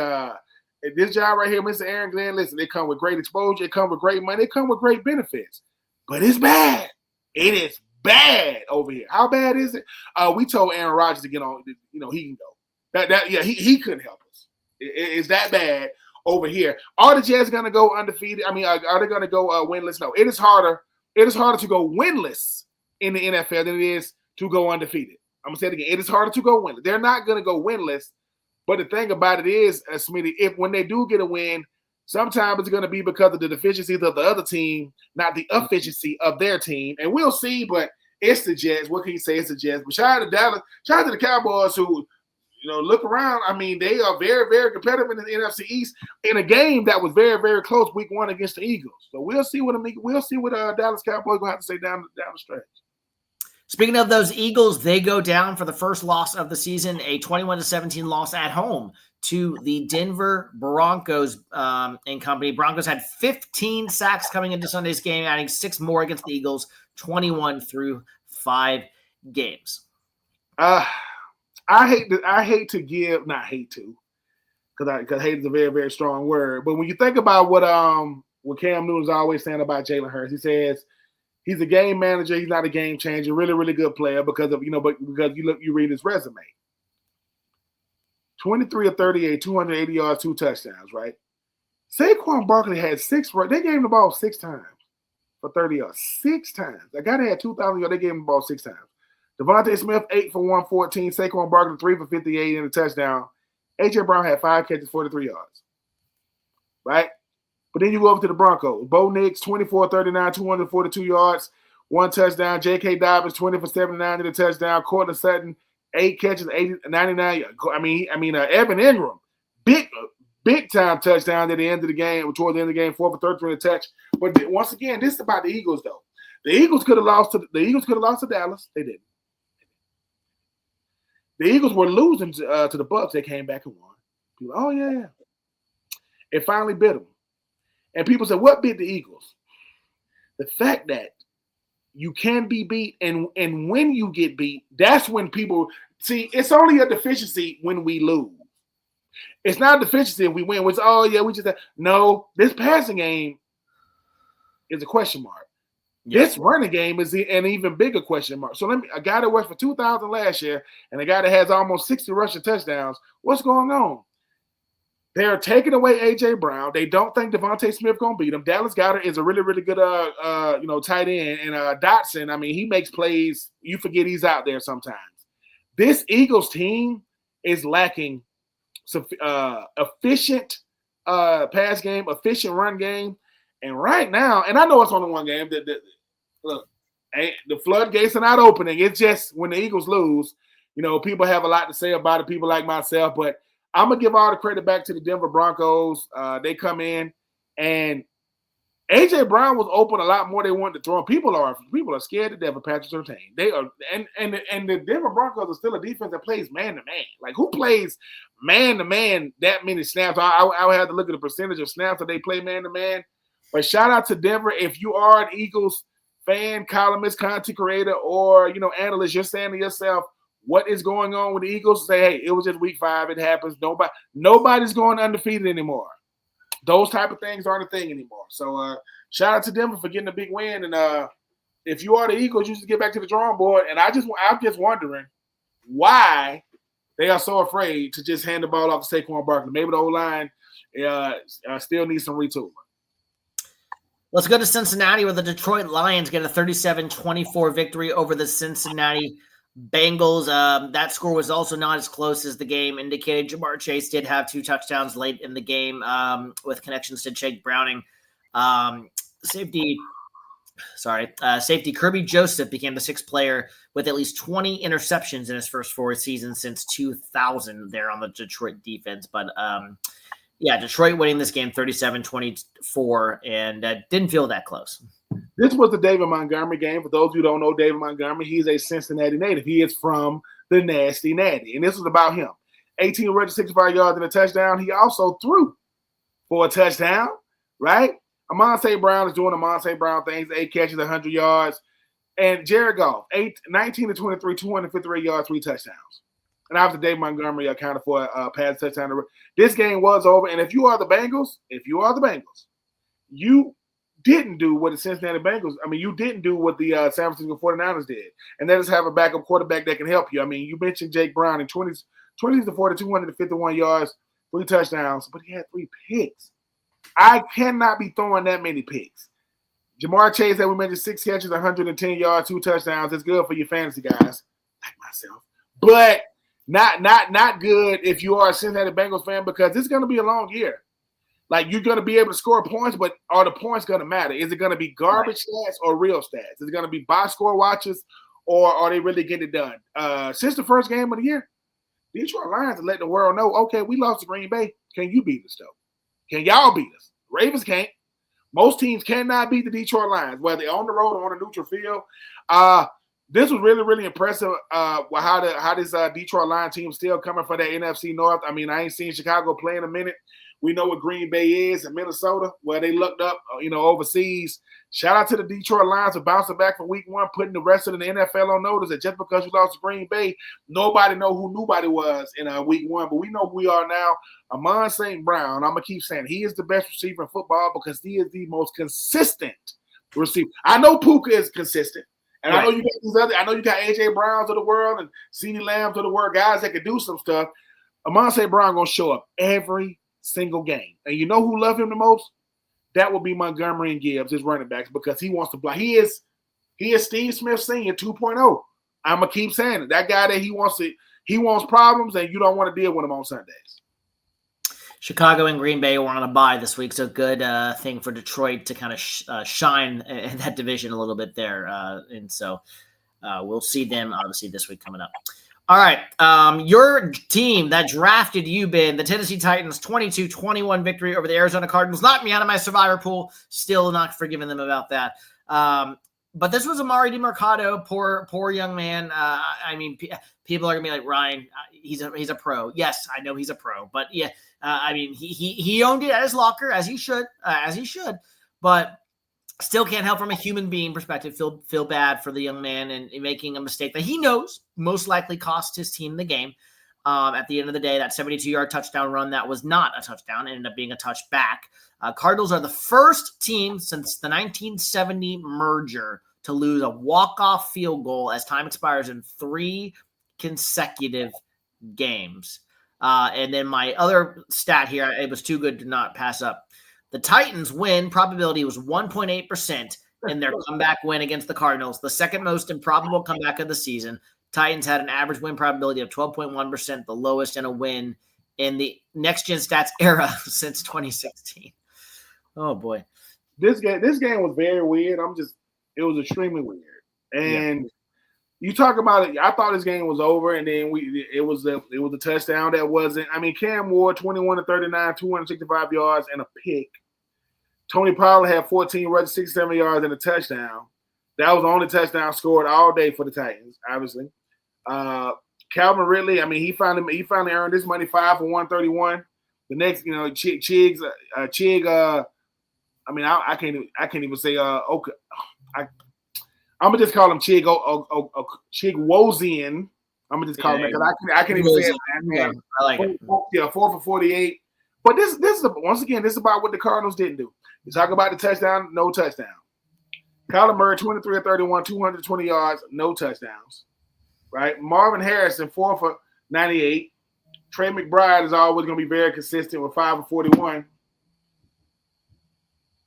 this job right here, Mr. Aaron Glenn, listen, it come with great exposure, it come with great money, it come with great benefits. But it's bad. It is bad over here. How bad is it? We told Aaron Rodgers to get on, he can go. He couldn't help us. It's that bad over here. Are the Jets going to go undefeated? I mean, are they going to go winless? No. It is harder to go winless in the NFL than it is to go undefeated. I'm going to say it again. It is harder to go winless. They're not going to go winless. But the thing about it is, Smitty, when they do get a win, sometimes it's going to be because of the deficiencies of the other team, not the efficiency of their team. And we'll see, but it's the Jets. What can you say? It's the Jets. But shout out to Dallas. Shout out to the Cowboys who, look around. I mean, they are very, very competitive in the NFC East in a game that was very, very close week 1 against the Eagles. So we'll see what Dallas Cowboys going to have to say down the stretch. Speaking of those Eagles, they go down for the first loss of the season, a 21-17 loss at home to the Denver Broncos and company. Broncos had 15 sacks coming into Sunday's game, adding 6 more against the Eagles, 21 through 5 games. I hate to give, not hate to, because hate is a very, very strong word. But when you think about what Cam Newton's always saying about Jalen Hurts, he says he's a game manager, he's not a game changer, really, really good player because you read his resume. 23 of 38, 280 yards, 2 touchdowns, right? Saquon Barkley had 6. They gave him the ball 6 times for 30 yards. 6 times. The guy that had 2,000 yards, they gave him the ball 6 times. Devontae Smith, 8 for 114. Saquon Barkley, 3 for 58 and a touchdown. A.J. Brown had 5 catches, 43 yards. Right? But then you go over to the Broncos. Bo Nix, 24-39, 242 yards, 1 touchdown. J.K. Dobbins, 20 for 79 and a touchdown. Cortland Sutton, 8 catches, 99 yards. Evan Ingram, big time touchdown at the end of the game, towards the end of the game, 4 for 33 and a touch. But once again, this is about the Eagles, though. The Eagles could have lost to Dallas. They didn't. The Eagles were losing to the Bucs. They came back and won. People, oh yeah. It finally bit them. And people said, what bit the Eagles? The fact that you can be beat, and when you get beat, that's when people see it's only a deficiency when we lose. It's not a deficiency if we win. Which no. This passing game is a question mark. Yeah. This running game is an even bigger question mark. So a guy that worked for 2,000 last year and a guy that has almost 60 rushing touchdowns. What's going on? They're taking away A.J. Brown. They don't think Devontae Smith going to beat him. Dallas Goedert is a really, really good tight end. And Dotson, I mean, he makes plays. You forget he's out there sometimes. This Eagles team is lacking efficient pass game, efficient run game. And right now, and I know it's only one game. Look, the floodgates are not opening. It's just when the Eagles lose, people have a lot to say about it, people like myself. But I'm going to give all the credit back to the Denver Broncos. They come in, and AJ Brown was open a lot more. They wanted to throw him. People are scared to death of Patrick Surtain. They are, and the Denver Broncos are still a defense that plays man to man. Like, who plays man to man that many snaps? I would have to look at the percentage of snaps that they play man to man. But shout out to Denver. If you are an Eagles fan, columnist, content creator, or analyst, you're saying to yourself, what is going on with the Eagles? Say, hey, it was just week 5. It happens. Nobody's going undefeated anymore. Those type of things aren't a thing anymore. So shout out to Denver for getting a big win. And if you are the Eagles, you just get back to the drawing board. And I'm just wondering why they are so afraid to just hand the ball off to Saquon Barkley. Maybe the O-line still needs some retooling. Let's go to Cincinnati, where the Detroit Lions get a 37-24 victory over the Cincinnati Bengals. That score was also not as close as the game indicated. Jamar Chase did have 2 touchdowns late in the game with connections to Jake Browning. Safety Kirby Joseph became the 6th player with at least 20 interceptions in his first 4 seasons since 2000 there on the Detroit defense. But Detroit winning this game 37-24 and didn't feel that close. This was the David Montgomery game. For those who don't know David Montgomery, he's a Cincinnati native. He is from the Nasty Natty, and this was about him. 18 registered 65 yards and a touchdown. He also threw for a touchdown, right? Amonte Brown is doing Amonte Brown things, 8 catches, 100 yards. And Jared Goff, 19-23, 253 yards, 3 touchdowns. And after David Montgomery accounted for a pass touchdown. This game was over. And if you are the Bengals, you didn't do what the Cincinnati Bengals, you didn't do what the San Francisco 49ers did. And that is have a backup quarterback that can help you. You mentioned Jake Brown in 20s to 40, 251 yards, 3 touchdowns, but he had 3 picks. I cannot be throwing that many picks. Jamar Chase, that we mentioned, 6 catches, 110 yards, 2 touchdowns. It's good for your fantasy guys, like myself. But not good if you are a Cincinnati Bengals fan, because it's going to be a long year. Like, you're going to be able to score points, but are the points going to matter? Is it going to be garbage stats or real stats? Is it going to be box score watches, or are they really getting it done? Since the first game of the year, Detroit Lions have let the world know, okay, we lost to Green Bay. Can you beat us, though? Can y'all beat us? Ravens can't. Most teams cannot beat the Detroit Lions, whether they're on the road or on a neutral field. This was really, really impressive how this Detroit Lions team still coming for that NFC North. I ain't seen Chicago play in a minute. We know what Green Bay is in Minnesota, where they looked up, overseas. Shout out to the Detroit Lions for bouncing back from week 1, putting the rest of the NFL on notice that just because you lost to Green Bay, nobody know who nobody was in week 1. But we know who we are now. Amon St. Brown, I'm going to keep saying, he is the best receiver in football because he is the most consistent receiver. I know Puka is consistent. And right. I know you got AJ Browns of the world and CeeDee Lambs of the world, guys that can do some stuff. Amon St. Brown going to show up every single game. And you know who love him the most? That would be Montgomery and Gibbs, his running backs, because he wants to block. He is Steve Smith Sr. 2.0. I'm gonna keep saying it. That guy that he wants problems, and you don't want to deal with him on Sundays. Chicago and Green Bay were on a bye this week, so good thing for Detroit to kind of shine in that division a little bit there. And so we'll see them obviously this week coming up. All right. Your team that drafted you, Ben, the Tennessee Titans, 22-21 victory over the Arizona Cardinals. Knocked me out of my survivor pool. Still not forgiving them about that. But this was Amari DiMercado, poor young man. People are going to be like, Ryan, he's a pro. Yes, I know he's a pro. But, yeah, he owned it at his locker, as he should. But still can't help from a human being perspective feel bad for the young man and making a mistake that he knows most likely cost his team the game. At the end of the day, that 72-yard touchdown run, that was not a touchdown. It ended up being a touchback. Cardinals are the first team since the 1970 merger to lose a walk-off field goal as time expires in 3 consecutive games. And then my other stat here, it was too good to not pass up. The Titans win probability was 1.8% in their comeback win against the Cardinals, the second most improbable comeback of the season. Titans had an average win probability of 12.1%, the lowest in a win in the next-gen stats era since 2016. Oh, boy. This game was very weird. It was extremely weird. And you talk about it, I thought this game was over, and then it was a touchdown that wasn't. Cam Ward, 21-39, 265 yards, and a pick. Tony Pollard had 14 rushes, 67 yards, and a touchdown. That was the only touchdown scored all day for the Titans, obviously. Calvin Ridley, I mean, he finally earned his money, 5 for 131. The next, Chig. I mean, I can't even say okay. I'm gonna just call him Chig Chigwozian. I'm gonna just call him that because I can't even say it. Yeah, I like it. 4 for 48. But this is once again, this is about what the Cardinals didn't do. You talk about the touchdown, no touchdown. Kyler Murray, 23 of 31, 220 yards, no touchdowns. Right? Marvin Harrison, 4 for 98. Trey McBride is always going to be very consistent with 5 for 41.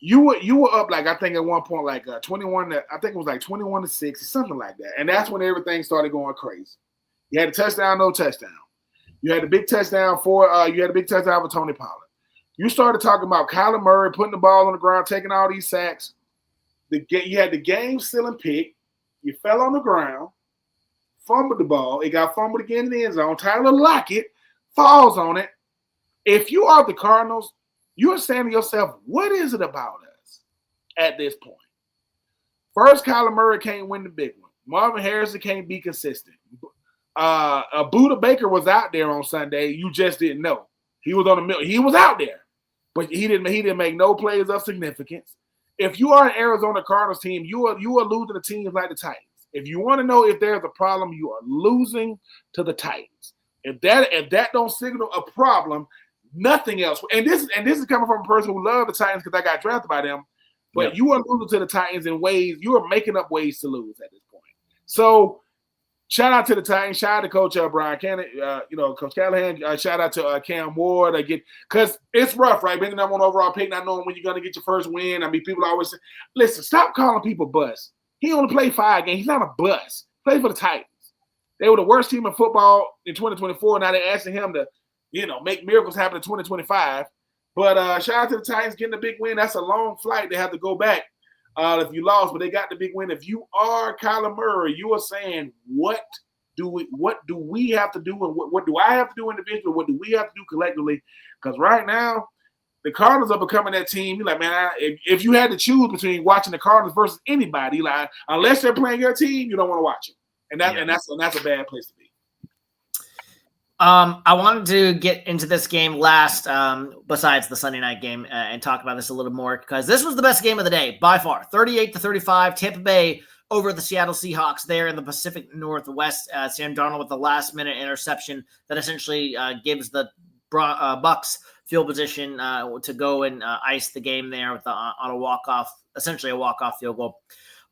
You were up like I think at one point like 21. I think it was like 21 to 6 or something like that, and that's when everything started going crazy. You had a touchdown, no touchdown. You had a big touchdown for Tony Pollard. You started talking about Kyler Murray putting the ball on the ground, taking all these sacks. You had the game-sealing pick. You fell on the ground, fumbled the ball. It got fumbled again in the end zone. Tyler Lockett falls on it. If you are the Cardinals, you're saying to yourself, what is it about us at this point? First, Kyler Murray can't win the big one. Marvin Harrison can't be consistent. Buda Baker was out there on Sunday. You just didn't know. He was on the middle. He was out there, but he didn't make no plays of significance. If you are an Arizona Cardinals team, you are losing to teams like the Titans. If you want to know if there's a problem, you are losing to the Titans. If that don't signal a problem, nothing else. And this is coming from a person who loved the Titans because I got drafted by them. But yep. You are losing to the Titans in ways. You are making up ways to lose at this point. So shout out to the Titans. Shout out to Coach Brian Cannon, Coach Callahan. Shout out to Cam Ward. Because it's rough, right? Being the number 1 overall pick, not knowing when you're going to get your first win. I mean, people always say, listen, stop calling people bust. He only played 5 games. He's not a bust. He played for the Titans. They were the worst team in football in 2024. Now they're asking him to, make miracles happen in 2025. But shout out to the Titans getting a big win. That's a long flight. They have to go back if you lost, but they got the big win. If you are Kyler Murray, you are saying, what do we have to do, and what do I have to do individually? What do we have to do collectively? Because right now, the Cardinals are becoming that team. You're like, man, if you had to choose between watching the Cardinals versus anybody, like unless they're playing your team, you don't want to watch it, and that's a bad place to be. I wanted to get into this game last, besides the Sunday night game, and talk about this a little more because this was the best game of the day by far. 38-35, Tampa Bay over the Seattle Seahawks there in the Pacific Northwest. Sam Darnold with the last-minute interception that essentially gives the Bucs field position to go and ice the game there with on a walk-off, essentially a walk-off field goal.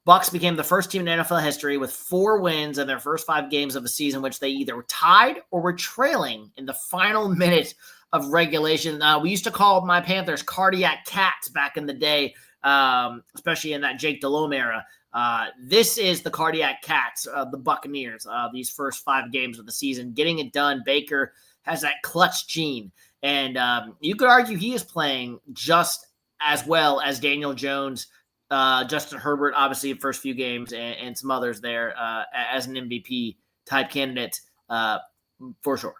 Bucs became the first team in NFL history with 4 wins in their first 5 games of the season, which they either were tied or were trailing in the final minute of regulation. We used to call my Panthers cardiac cats back in the day, especially in that Jake Delhomme era. This is the cardiac cats, the Buccaneers, these first 5 games of the season, getting it done. Baker has that clutch gene, and you could argue he is playing just as well as Daniel Jones, Justin Herbert, obviously, first few games, and some others there as an MVP type candidate for sure.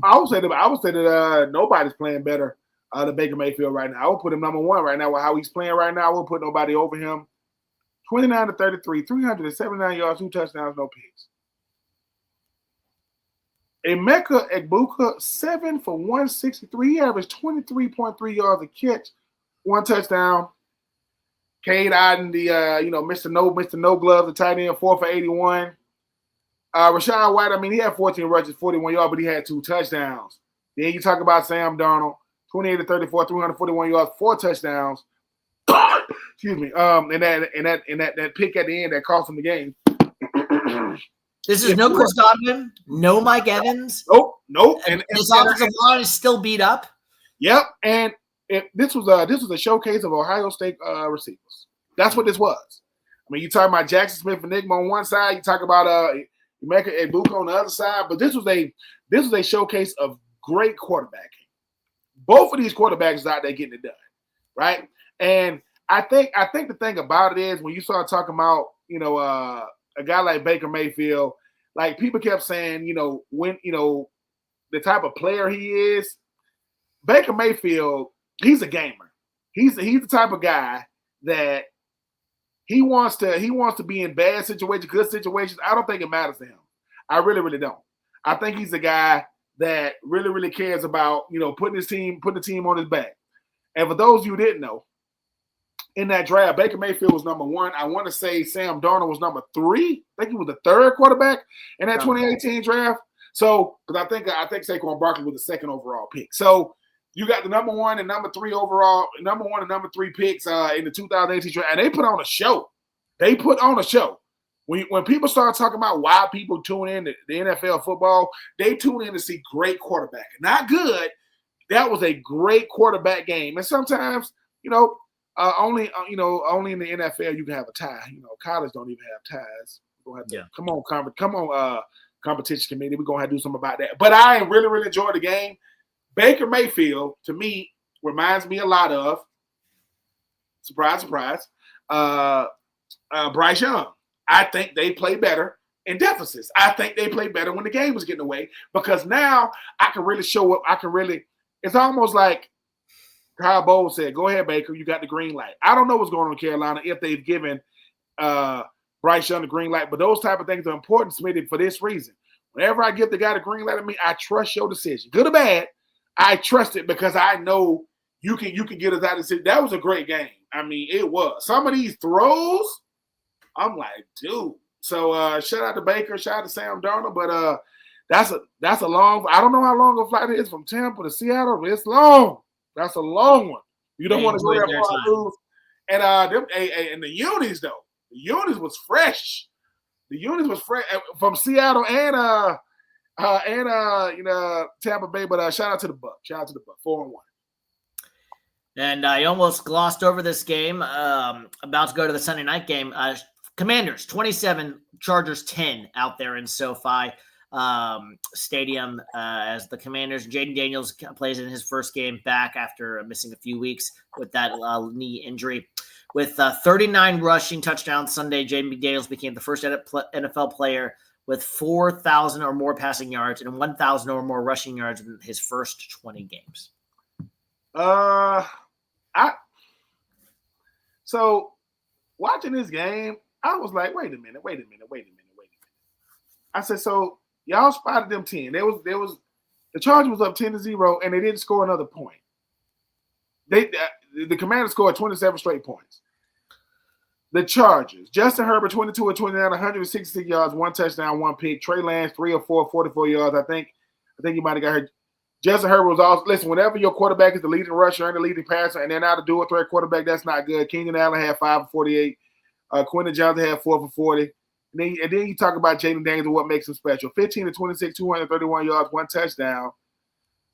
I would say that nobody's playing better than Baker Mayfield right now. I would put him number 1 right now with how he's playing right now. I would put nobody over him. 29-33, 379 yards, 2 touchdowns, no picks. Emeka Egbuka, 7 for 163. He averaged 23.3 yards a catch, 1 touchdown. Cade Otton, the Mr. No Glove, the tight end, 4 for 81. Rachaad White, I mean, he had 14 rushes, 41 yards, but he had 2 touchdowns. Then you talk about Sam Darnold, 28-34, 341 yards, 4 touchdowns. Excuse me. And that pick at the end that cost him the game. This is no Chris Godwin, no Mike Evans. Nope. And this offensive line is still beat up. Yep. And this was a showcase of Ohio State receivers. That's what this was. I mean, you talk about Jackson Smith-Njigba on one side, you talk about Emeka Egbuka on the other side, but this was a showcase of great quarterbacking. Both of these quarterbacks out there getting it done, right? And I think the thing about it is when you start talking about a guy like Baker Mayfield, like people kept saying when the type of player he is, Baker Mayfield, he's a gamer. he's the type of guy that he wants to be in bad situations, good situations. I don't think it matters to him. I really, really don't. I think he's the guy that really, really cares about, putting the team on his back. And for those of you who didn't know, in that draft, Baker Mayfield was number 1. I want to say Sam Darnold was number 3. I think he was the 3rd quarterback in that 2018 draft. So, because I think Saquon Barkley was the 2nd overall pick. So you got the number 1 and number 3 overall, number 1 and number 3 picks in the 2018 draft, and they put on a show. When people start talking about why people tune in to the NFL football, they tune in to see great quarterback. Not good. That was a great quarterback game. And sometimes, only in the NFL you can have a tie. College don't even have ties. We're gonna have to, come on, competition committee. We're gonna have to do something about that. But I really, really enjoyed the game. Baker Mayfield, to me, reminds me a lot of, surprise, surprise, Bryce Young. I think they play better in deficits. I think they play better when the game was getting away, because now I can really show up. It's almost like Kyle Bowles said, go ahead, Baker, you got the green light. I don't know what's going on in Carolina if they've given Bryce Young the green light, but those type of things are important to me for this reason. Whenever I give the guy the green light, I trust your decision. Good or bad, I trust it because I know you can get us out of the city. That was a great game. It was. Some of these throws, I'm like, dude. So shout out to Baker, shout out to Sam Darnold, but that's a long. I don't know how long a flight it is from Tampa to Seattle, but it's long. That's a long one. You don't want to go there for a lose. And the unis though, the unis was fresh. The unis was fresh from Seattle and Tampa Bay. But shout out to the Bucs. Shout out to the Bucs. 4-1. And I almost glossed over this game. About to go to the Sunday night game. Commanders 27, Chargers 10 out there in SoFi Stadium as the Commanders. Jaden Daniels plays in his first game back after missing a few weeks with that knee injury. With 39 rushing touchdowns Sunday, Jaden Daniels became the first NFL player with 4,000 or more passing yards and 1,000 or more rushing yards in his first 20 games. So watching this game, I was like, wait a minute. I said, so y'all spotted them 10. There was the Chargers was up 10-0, and they didn't score another point. The Commanders scored 27 straight points. The Chargers, Justin Herbert, 22 of 29, 166 yards, 1 touchdown, 1 pick. Trey Lance, 3 of 4, 44 yards. I think you might have got hurt. Justin Herbert was also, listen, whenever your quarterback is the leading rusher and the leading passer, and they're not a dual threat quarterback, that's not good. Keenan Allen had 5 for 48. Quentin Johnson had 4 for 40. And then you talk about Jaden Daniels and what makes him special. 15 to 26, 231 yards, 1 touchdown.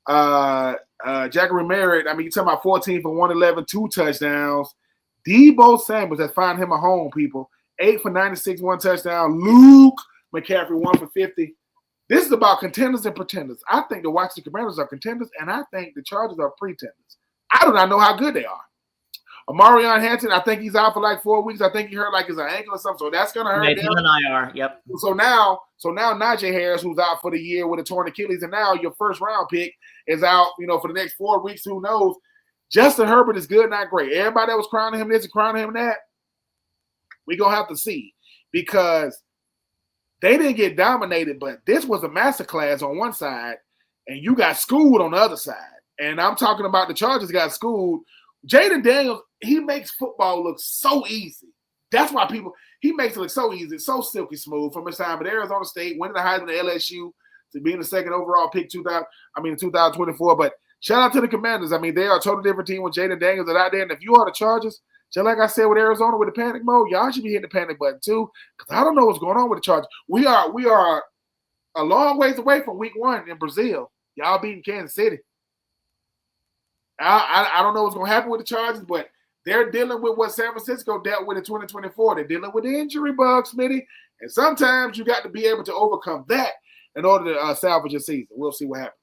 Jackery Merritt, you talking about 14 for 111, 2 touchdowns. Deebo Samuels has found him a home, people. 8 for 96, 1 touchdown. Luke McCaffrey, 1 for 50. This is about contenders and pretenders. I think the Washington Commanders are contenders, and I think the Chargers are pretenders. I do not know how good they are. Amarion Hanson, I think he's out for like 4 weeks. I think he hurt like his ankle or something, so that's going to hurt. He's on IR, yep. So now Najee Harris, who's out for the year with a torn Achilles, and now your first round pick is out, for the next 4 weeks. Who knows? Justin Herbert is good, not great. Everybody that was crowning him this and crowning him that, we're going to have to see, because they didn't get dominated, but this was a masterclass on one side, and you got schooled on the other side. And I'm talking about the Chargers got schooled. Jaden Daniels, he makes football look so easy. That's why he makes it look so easy, so silky smooth from his time at Arizona State, winning the Heisman at LSU, to being the 2nd overall pick 2024. But shout out to the Commanders. They are a totally different team with Jaden Daniels that out there. And if you are the Chargers, just like I said with Arizona with the panic mode, y'all should be hitting the panic button too, because I don't know what's going on with the Chargers. We are a long ways away from week 1 in Brazil. Y'all beating Kansas City. I don't know what's going to happen with the Chargers, but they're dealing with what San Francisco dealt with in 2024. They're dealing with the injury bug, Smitty, and sometimes you got to be able to overcome that in order to salvage your season. We'll see what happens.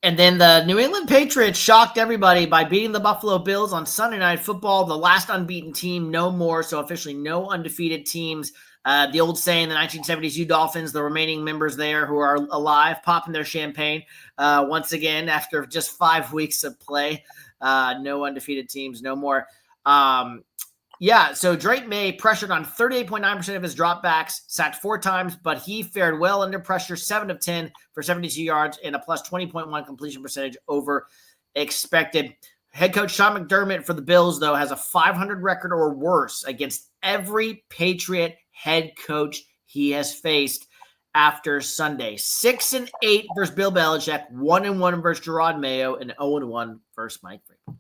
And then the New England Patriots shocked everybody by beating the Buffalo Bills on Sunday Night Football, the last unbeaten team, no more, so officially no undefeated teams. The old saying, the 1970s U Dolphins, the remaining members there who are alive, popping their champagne once again after just 5 weeks of play. No undefeated teams, no more. So Drake May pressured on 38.9% of his dropbacks, sacked 4 times, but he fared well under pressure, 7 of 10 for 72 yards and a plus 20.1 completion percentage over expected. Head coach Sean McDermott for the Bills, though, has a 500 record or worse against every Patriot head coach he has faced after Sunday. 6-8 versus Bill Belichick, 1-1 versus Gerard Mayo, and 0-1 versus Mike Vrabel.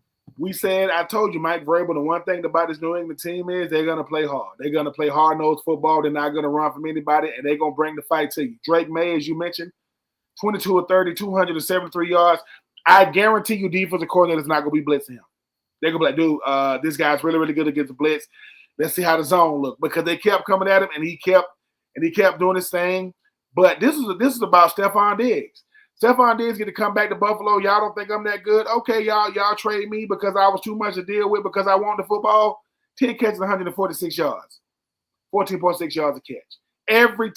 I told you, Mike Vrabel, the one thing about this New England team is they're going to play hard. They're going to play hard-nosed football. They're not going to run from anybody, and they're going to bring the fight to you. Drake May, as you mentioned, 22 of 30, 273 yards. I guarantee you defensive coordinator is not going to be blitzing him. They're going to be like, dude, this guy's really, really good against the blitz. Let's see how the zone look. Because they kept coming at him, and he kept doing his thing. But this is about Stephon Diggs. Stephon Diggs get to come back to Buffalo. Y'all don't think I'm that good? Okay, y'all trade me because I was too much to deal with because I won the football. 10 catches, 146 yards. 14.6 yards a catch. Every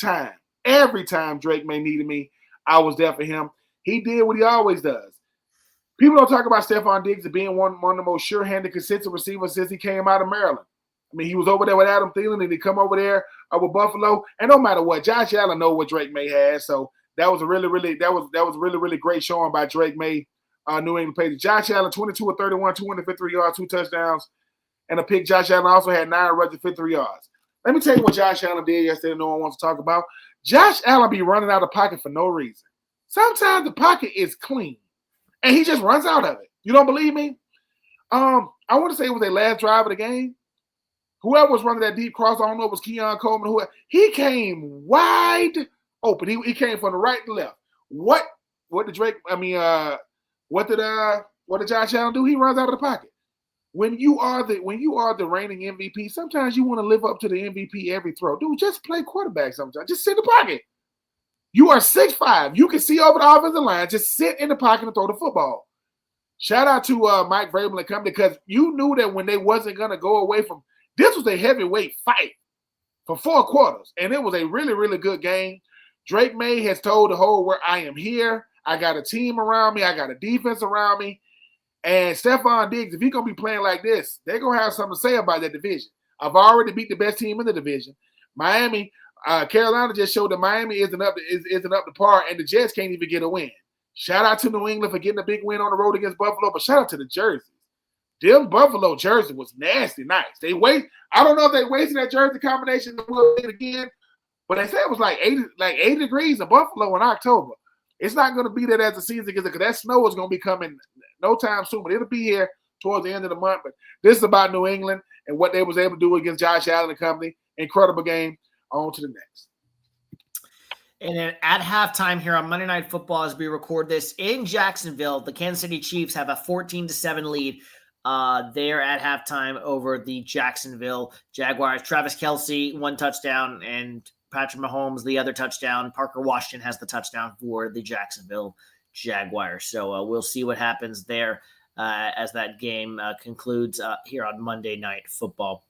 time Drake May needed me, I was there for him. He did what he always does. People don't talk about Stephon Diggs as being one of the most sure-handed, consistent receivers since he came out of Maryland. I mean, he was over there with Adam Thielen, and he come over there with Buffalo. And no matter what, Josh Allen know what Drake May has. So that was a really great showing by Drake May, New England Patriots. Josh Allen, 22 of 31, 253 yards, 2 touchdowns, and a pick. Josh Allen also had 9 rushes, 53 yards. Let me tell you what Josh Allen did yesterday no one wants to talk about. Josh Allen be running out of pocket for no reason. Sometimes the pocket is clean, and he just runs out of it. You don't believe me? I want to say it was their last drive of the game. Whoever was running that deep cross, I don't know if it was Keon Coleman. He came wide open. He came from the right to left. What did Josh Allen do? He runs out of the pocket. When you are the reigning MVP, sometimes you want to live up to the MVP every throw. Dude, just play quarterback sometimes. Just sit in the pocket. You are 6'5". You can see over the offensive line. Just sit in the pocket and throw the football. Shout out to Mike Vrabel and company because you knew that when they wasn't going to go away from – this was a heavyweight fight for 4 quarters, and it was a really, really good game. Drake May has told the whole world, I am here. I got a team around me. I got a defense around me. And Stephon Diggs, if he's going to be playing like this, they're going to have something to say about that division. I've already beat the best team in the division. Miami, Carolina just showed that Miami isn't up to par, and the Jets can't even get a win. Shout out to New England for getting a big win on the road against Buffalo, but shout out to the jerseys. Them Buffalo jersey was nasty nice. I don't know if they wasted that jersey combination again, but they said it was like 80 degrees in Buffalo in October. It's not going to be that as the season gets because that snow is going to be coming no time soon, but it'll be here towards the end of the month. But this is about New England and what they was able to do against Josh Allen and company. Incredible game. On to the next. And then at halftime here on Monday Night Football, as we record this in Jacksonville, the Kansas City Chiefs have a 14-7 lead. There at halftime over the Jacksonville Jaguars. Travis Kelce, 1 touchdown, and Patrick Mahomes, the other touchdown. Parker Washington has the touchdown for the Jacksonville Jaguars. So we'll see what happens there as that game concludes here on Monday Night Football.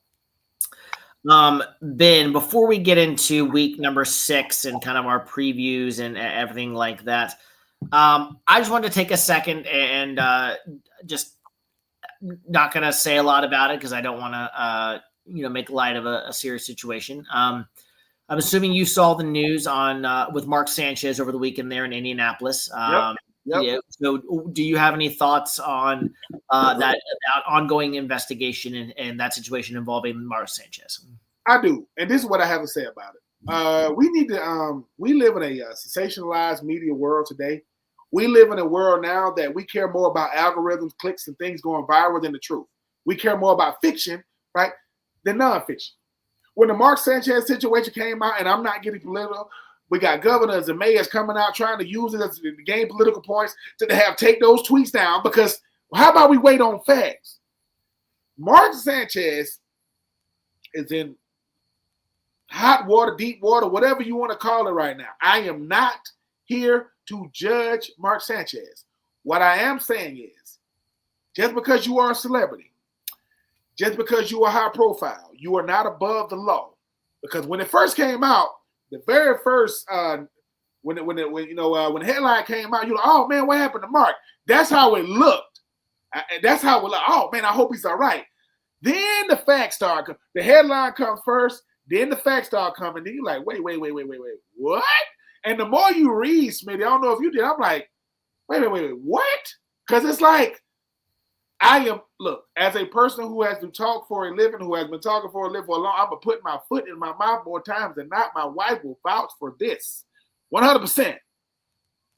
Ben, before we get into week number 6 and kind of our previews and everything like that, I just wanted to take a second and just not going to say a lot about it because I don't want to, make light of a serious situation. I'm assuming you saw the news on with Mark Sanchez over the weekend there in Indianapolis. Yep. Yeah. So, do you have any thoughts on that ongoing investigation and that situation involving Mark Sanchez? I do, and this is what I have to say about it. We need to. We live in a sensationalized media world today. We live in a world now that we care more about algorithms, clicks, and things going viral than the truth. We care more about fiction, right, than nonfiction. When the Mark Sanchez situation came out, and I'm not getting political, we got governors and mayors coming out trying to use it to gain political points to take those tweets down because how about we wait on facts? Mark Sanchez is in hot water, deep water, whatever you want to call it right now. I am not here to judge Mark Sanchez. What I am saying is, just because you are a celebrity, just because you are high profile, you are not above the law. Because when it first came out, the very first when the headline came out, you're like, oh man, what happened to Mark? That's how it looked. That's how we're like, oh, man, I hope he's all right. Then the facts start. The headline comes first. Then the facts start coming. Then you're like, wait. What? And the more you read, Smitty, I don't know if you did. I'm like, wait, what? Because it's like, look, as a person who has to talk for a living, who has been talking for a living for a long, I'm going to put my foot in my mouth more times than not. My wife will vouch for this 100%.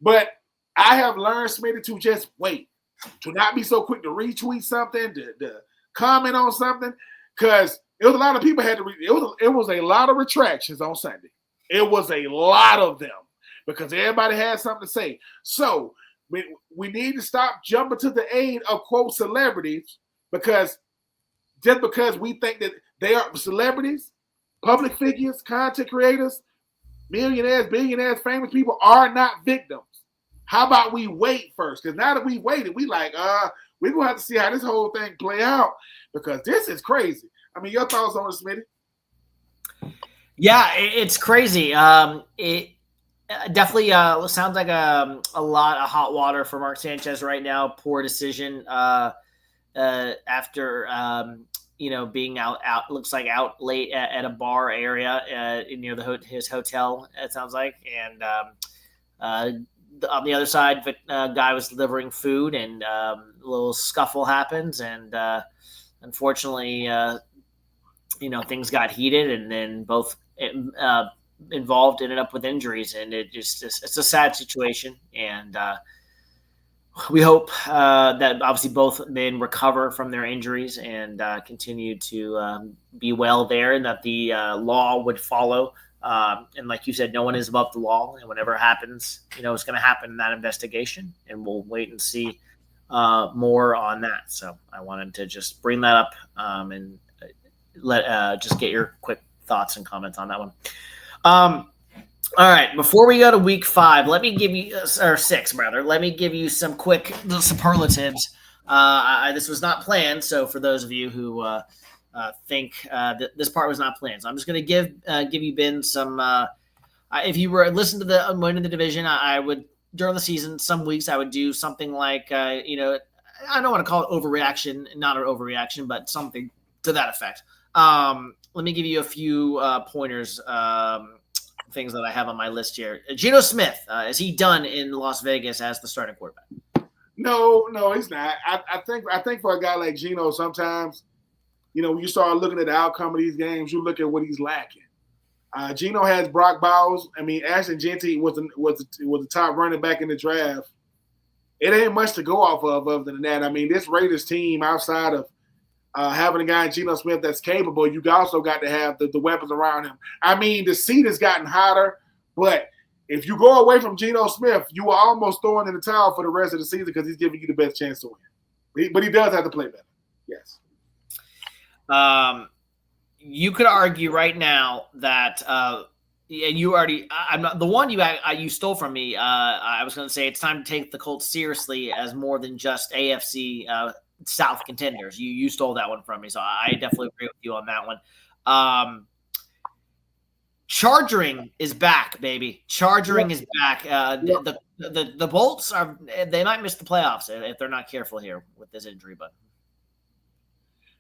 But I have learned, Smitty, to just wait, to not be so quick to retweet something, to comment on something, because it was a lot of people had to read. It was a lot of retractions on Sunday. It was a lot of them because everybody had something to say. So we need to stop jumping to the aid of, quote, celebrities, because just because we think that they are celebrities, public figures, content creators, millionaires, billionaires, famous people are not victims. How about we wait first? Because now that we waited, we like, we're going to have to see how this whole thing play out, because this is crazy. I mean, your thoughts on it, Smitty? Yeah, it's crazy. It definitely sounds like a lot of hot water for Mark Sanchez right now. Poor decision after being out looks like out late at a bar area near his hotel. It sounds like, and on the other side, guy was delivering food, and a little scuffle happens, and unfortunately, things got heated, and then both involved ended up with injuries, and it's a sad situation, and we hope that obviously both men recover from their injuries and continue to be well there, and that the law would follow. And like you said, no one is above the law, and whatever happens, it's going to happen in that investigation, and we'll wait and see more on that. So I wanted to just bring that up and just get your quick thoughts and comments on that one. All right, before we go to week 5, let me give you, or 6 rather, let me give you some quick superlatives. This was not planned, so for those of you who think that this part was not planned, so I'm just going to give you, Ben, some. If you were listening to the winning the division, I would, during the season, some weeks I would do something like I don't want to call it overreaction, not an overreaction, but something to that effect. Let me give you a few pointers, things that I have on my list here. Geno Smith, is he done in Las Vegas as the starting quarterback? No, he's not. I think for a guy like Geno, sometimes, when you start looking at the outcome of these games, you look at what he's lacking. Geno has Brock Bowers. I mean, Ashton Jeanty was the top running back in the draft. It ain't much to go off of other than that. I mean, this Raiders team, outside of having a guy in Geno Smith that's capable, you also got to have the weapons around him. I mean, the seat has gotten hotter, but if you go away from Geno Smith, you are almost throwing in the towel for the rest of the season because he's giving you the best chance to win. But he does have to play better. Yes. You could argue right now that, and you already, I'm not the one you stole from me. I was going to say it's time to take the Colts seriously as more than just AFC South contenders. You stole that one from me, so I definitely agree with you on that one. Charging is back, baby. Charging is back. The Bolts they might miss the playoffs if they're not careful here with this injury, but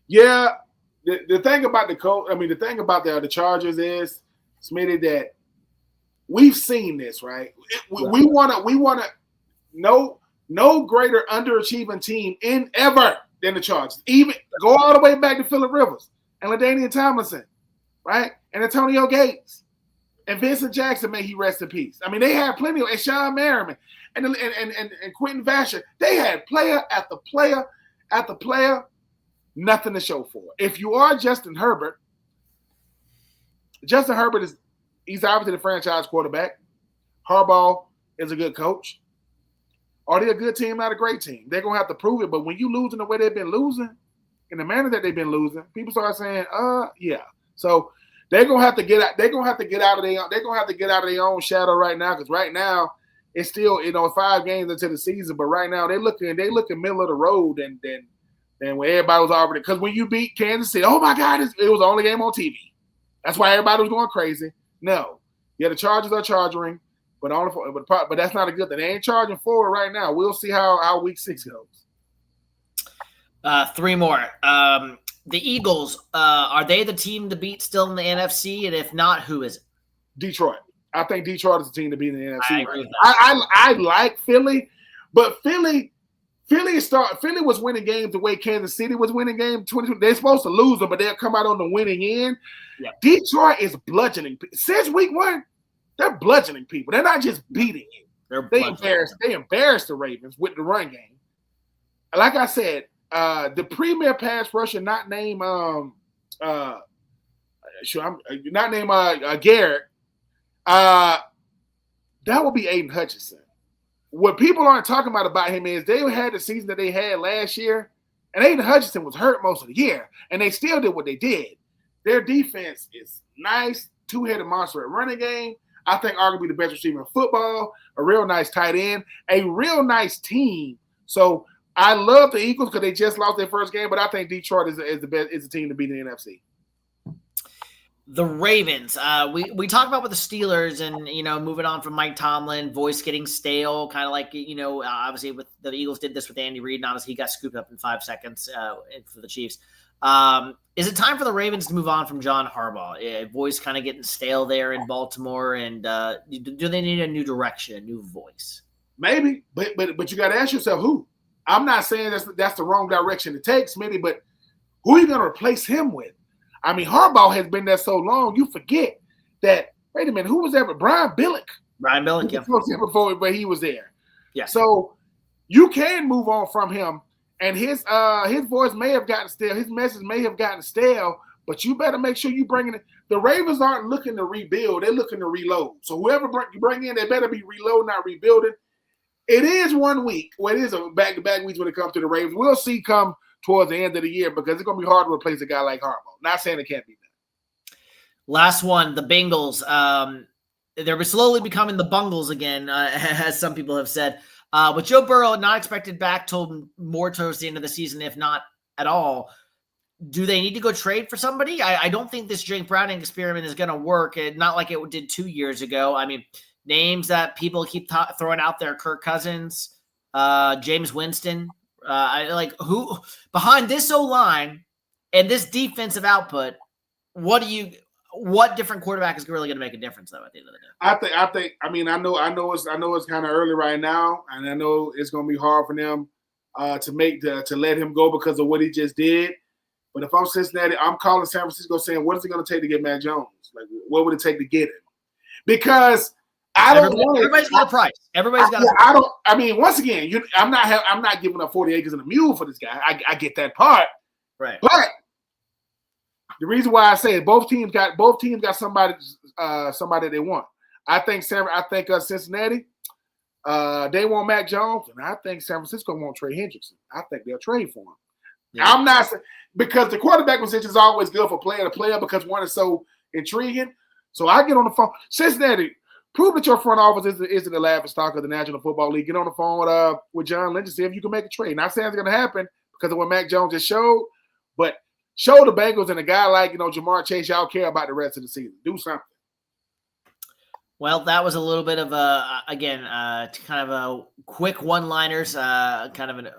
yeah. The thing about the thing about the Chargers is, Smitty, that we've seen this, right? We want to no greater underachieving team in ever than the Chargers. Even go all the way back to Phillip Rivers and LaDainian Tomlinson, right? And Antonio Gates and Vincent Jackson, may he rest in peace. I mean, they had plenty of, and Sean Merriman and Quentin Vasher. They had player after player after player. Nothing to show for. If you are Justin Herbert he's obviously the franchise quarterback. Harbaugh is a good coach. Are they a good team, not a great team? They're going to have to prove it. But when you lose in the way they've been losing, in the manner that they've been losing, people start saying, yeah. So they're going to have to get out. They're going to have to get out of their own shadow right now, because right now it's still 5 games into the season. But right now they looking middle of the road and when everybody was already, because when you beat Kansas City, oh my God, it was the only game on TV. That's why everybody was going crazy. No, yeah, the Chargers are charging, but that's not a good thing. They ain't charging forward right now. We'll see how week 6 goes. Three more. The Eagles, are they the team to beat still in the NFC? And if not, who is it? Detroit. I think Detroit is the team to beat in the NFC. I agree with that. I like Philly, but Philly was winning games the way Kansas City was winning games. They're supposed to lose them, but they'll come out on the winning end. Yep. Detroit is bludgeoning. Since week one, they're bludgeoning people. They're not just beating you. They embarrassed the Ravens with the run game. Like I said, the premier pass rusher not named Garrett. That will be Aiden Hutchinson. What people aren't talking about him is they had the season that they had last year, and Aiden Hutchinson was hurt most of the year, and they still did what they did. Their defense is nice, two-headed monster at running game. I think arguably the best receiver in football, a real nice tight end, a real nice team. So I love the Eagles because they just lost their first game, but I think Detroit is the team to beat in the NFC. The Ravens. We talked about with the Steelers and, moving on from Mike Tomlin, voice getting stale, kind of like, obviously with the Eagles did this with Andy Reid, and obviously he got scooped up in 5 seconds for the Chiefs. Is it time for the Ravens to move on from John Harbaugh? Voice kind of getting stale there in Baltimore, and do they need a new direction, a new voice? Maybe, but you got to ask yourself who. I'm not saying that's the wrong direction to take, Smitty, but who are you going to replace him with? I mean, Harbaugh has been there so long, you forget that, wait a minute, who was there? Brian Billick. Brian Billick, yeah. Before he was there. Yeah. So you can move on from him, and his voice may have gotten stale. His message may have gotten stale, but you better make sure you bring in – the Ravens aren't looking to rebuild. They're looking to reload. So whoever you bring in, they better be reloading, not rebuilding. It is 1 week. Well, it is a back-to-back weeks when it comes to the Ravens. We'll see come towards the end of the year because it's going to be hard to replace a guy like Harbaugh. Not saying it can't be done. Last one, the Bengals. They're slowly becoming the Bungles again, as some people have said. With Joe Burrow not expected back till more towards the end of the season, if not at all. Do they need to go trade for somebody? I don't think this Jake Browning experiment is going to work. Not like it did 2 years ago. I mean, names that people keep throwing out there: Kirk Cousins, James Winston. Who behind this O-line and this defensive output? What different quarterback is really going to make a difference though at the end of the day? I think. I mean, I know it's kind of early right now, and I know it's going to be hard for them to let him go because of what he just did. But if I'm Cincinnati, I'm calling San Francisco saying, what is it going to take to get Mac Jones? Like, what would it take to get him? Because everybody's got a price. Everybody's got a price. I mean, once again, I'm not giving up 40 acres and a mule for this guy. I get that part. Right. But the reason why I say it, both teams got somebody they want. I think Cincinnati, they want Mac Jones, and I think San Francisco won't trade Hendrickson. I think they'll trade for him. Yeah. I'm not because the quarterback position is always good for player to player because one is so intriguing. So I get on the phone. Cincinnati, prove that your front office isn't the laughing stock of the National Football League. Get on the phone with John Lynch and see if you can make a trade. Not saying it's going to happen because of what Mac Jones just showed, but show the Bengals and a guy like Jamar Chase, y'all care about the rest of the season. Do something. Well, that was a little bit of kind of a quick one-liners, kind of an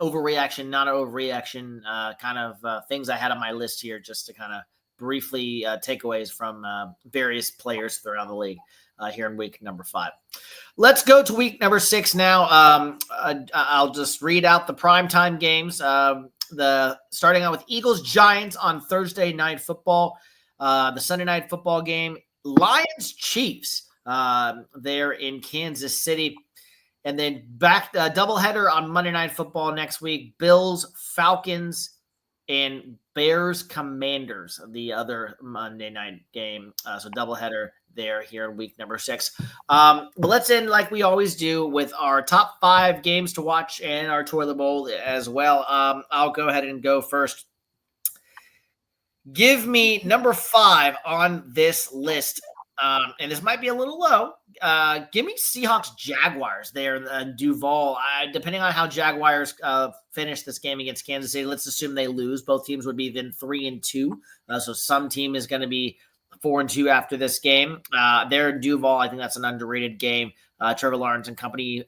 overreaction, not an overreaction, kind of things I had on my list here just to kind of briefly takeaways from various players around the league here in week number 5. Let's go to week number 6 now. I'll just read out the primetime games. Starting out with Eagles-Giants on Thursday Night Football. The Sunday Night Football game, Lions-Chiefs there in Kansas City. And then back doubleheader on Monday Night Football next week, Bills-Falcons and Bears-Commanders, the other Monday night game. So doubleheader there here in week number 6. But let's end like we always do with our top 5 games to watch and our toilet bowl as well. I'll go ahead and go first. Give me number 5 on this list. And this might be a little low. Give me Seahawks-Jaguars there in Duval. Depending on how Jaguars finish this game against Kansas City, let's assume they lose. Both teams would be then 3-2. So some team is going to be 4-2 after this game. There in Duval, I think that's an underrated game. Trevor Lawrence and company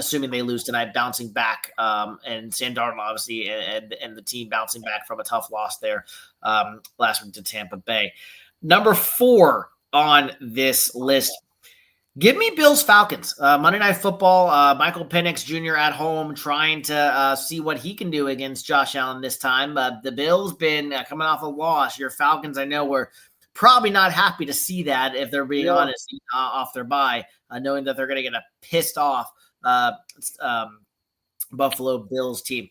assuming they lose tonight, bouncing back, and Sam Darnold, obviously, and the team bouncing back from a tough loss there last week to Tampa Bay. Number 4 on this list. Give me Bills Falcons. Monday Night Football. Michael Penix Jr. at home trying to see what he can do against Josh Allen this time. The Bills been coming off a loss. Your Falcons, I know, were probably not happy to see that, if they're being honest, off their bye, knowing that they're going to get a pissed off Buffalo Bills team.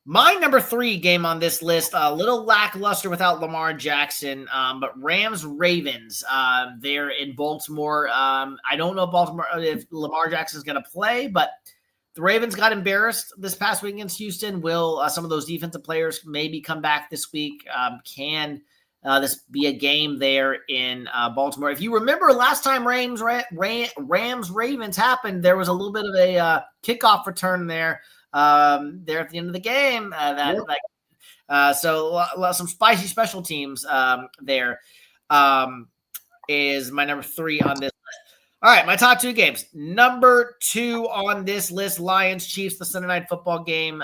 My number 3 game on this list, a little lackluster without Lamar Jackson, but Rams-Ravens. They're in Baltimore. I don't know if Lamar Jackson's going to play, but the Ravens got embarrassed this past week against Houston. Will some of those defensive players maybe come back this week? Can this be a game there in Baltimore? If you remember last time Rams-Ravens happened, there was a little bit of a kickoff return there. There at the end of the game, so some spicy special teams there is my number 3 on this list. All right, my top 2 games. Number 2 on this list, Lions-Chiefs, the Sunday Night Football game.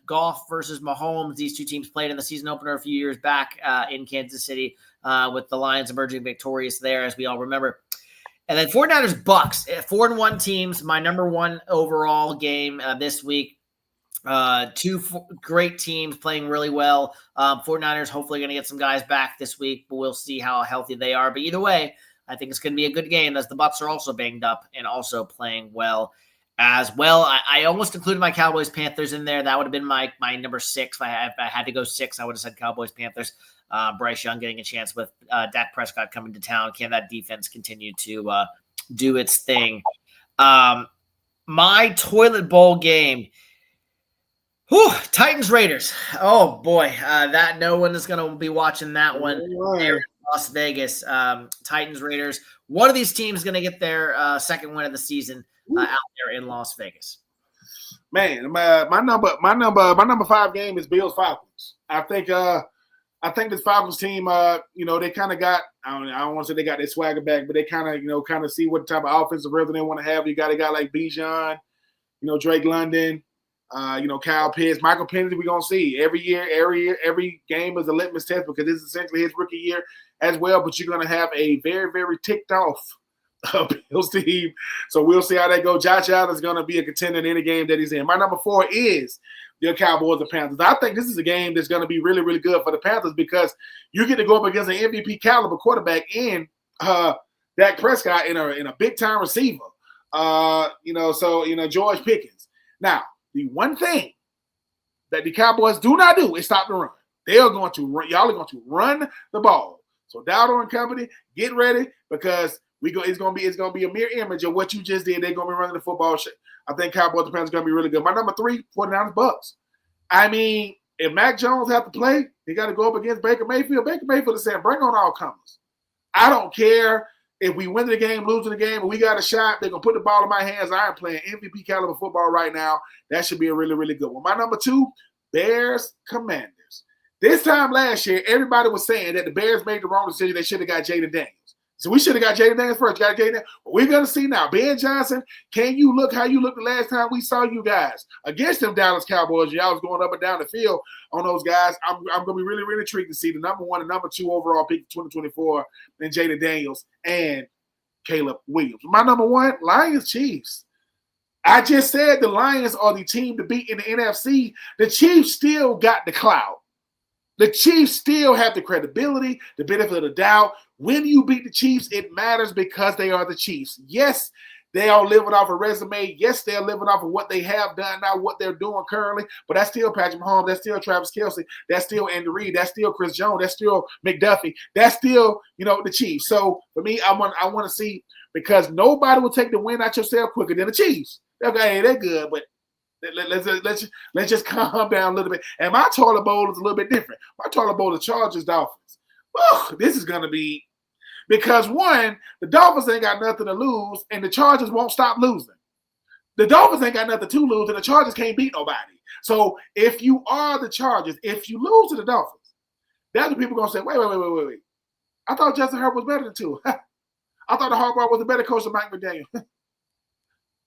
Goff versus Mahomes. These two teams played in the season opener a few years back in Kansas City with the Lions emerging victorious there, as we all remember. And then 49ers-Bucks, 4-1 teams, my number 1 overall game this week. 2 great teams playing really well. 49ers hopefully going to get some guys back this week, but we'll see how healthy they are. But either way, I think it's going to be a good game, as the Bucs are also banged up and also playing well as well. I almost included my Cowboys-Panthers in there. That would have been my number 6. If I had to go 6, I would have said Cowboys-Panthers. Bryce Young getting a chance with Dak Prescott coming to town. Can that defense continue to do its thing? My toilet bowl game. Titans Raiders. Oh boy, that no one is going to be watching that one there in Las Vegas. Titans Raiders. One of these teams is going to get their second win of the season out there in Las Vegas. Man, my number 5 game is Bills Falcons. I think this Falcons team, they kind of got, I don't want to say they got their swagger back, but they kind of see what type of offensive rhythm they want to have. You got a guy like Bijan, Drake London. Kyle Pitts, Michael Penix, we're going to see. Every year, every game is a litmus test, because this is essentially his rookie year as well. But you're going to have a very, very ticked off Bills team. So we'll see how that goes. Josh Allen is going to be a contender in any game that he's in. My number 4 is the Cowboys and Panthers. I think this is a game that's going to be really, really good for the Panthers, because you get to go up against an MVP caliber quarterback in Dak Prescott in a big-time receiver. George Pickens. Now, the one thing that the Cowboys do not do is stop the run. They are going to run. Y'all are going to run the ball. So Dowdle and company, get ready, because it's going to be a mirror image of what you just did. They're going to be running the football shit. I think Cowboys and Panthers are going to be really good. My number 3, 49ers Bucks. I mean, if Mac Jones have to play, he got to go up against Baker Mayfield. Baker Mayfield is saying, bring on all comers. I don't care if we win the game, losing the game, and we got a shot, they're going to put the ball in my hands. I am playing MVP caliber football right now. That should be a really, really good one. My number 2, Bears Commanders. This time last year, everybody was saying that the Bears made the wrong decision. They should have got Jaden Daniels. So we should have got Jaden Daniels first. Got Jaden Daniels. But we're going to see now. Ben Johnson, can you look how you looked the last time we saw you guys against them Dallas Cowboys? Y'all was going up and down the field on those guys. I'm going to be really, really intrigued to see the number 1 and number 2 overall pick for 2024 and Jaden Daniels and Caleb Williams. My number 1, Lions Chiefs. I just said the Lions are the team to beat in the NFC. The Chiefs still got the clout. The Chiefs still have the credibility, the benefit of the doubt. When you beat the Chiefs, it matters because they are the Chiefs. Yes, they are living off a resume. Yes, they're living off of what they have done, not what they're doing currently. But that's still Patrick Mahomes. That's still Travis Kelce. That's still Andy Reid. That's still Chris Jones. That's still McDuffie. That's still, the Chiefs. So for me, I want to see, because nobody will take the win out yourself quicker than the Chiefs. Okay, hey, they're good, but let's just calm down a little bit. And my toilet bowl is a little bit different. My toilet bowl is Chargers Dolphins. This is going to be, because one, the Dolphins ain't got nothing to lose, and the Chargers won't stop losing. The Dolphins ain't got nothing to lose, and the Chargers can't beat nobody. So if you are the Chargers, if you lose to the Dolphins, that's what people are going to say, wait. I thought Justin Herbert was better than Tua. I thought the Harbaugh was a better coach than Mike McDaniel.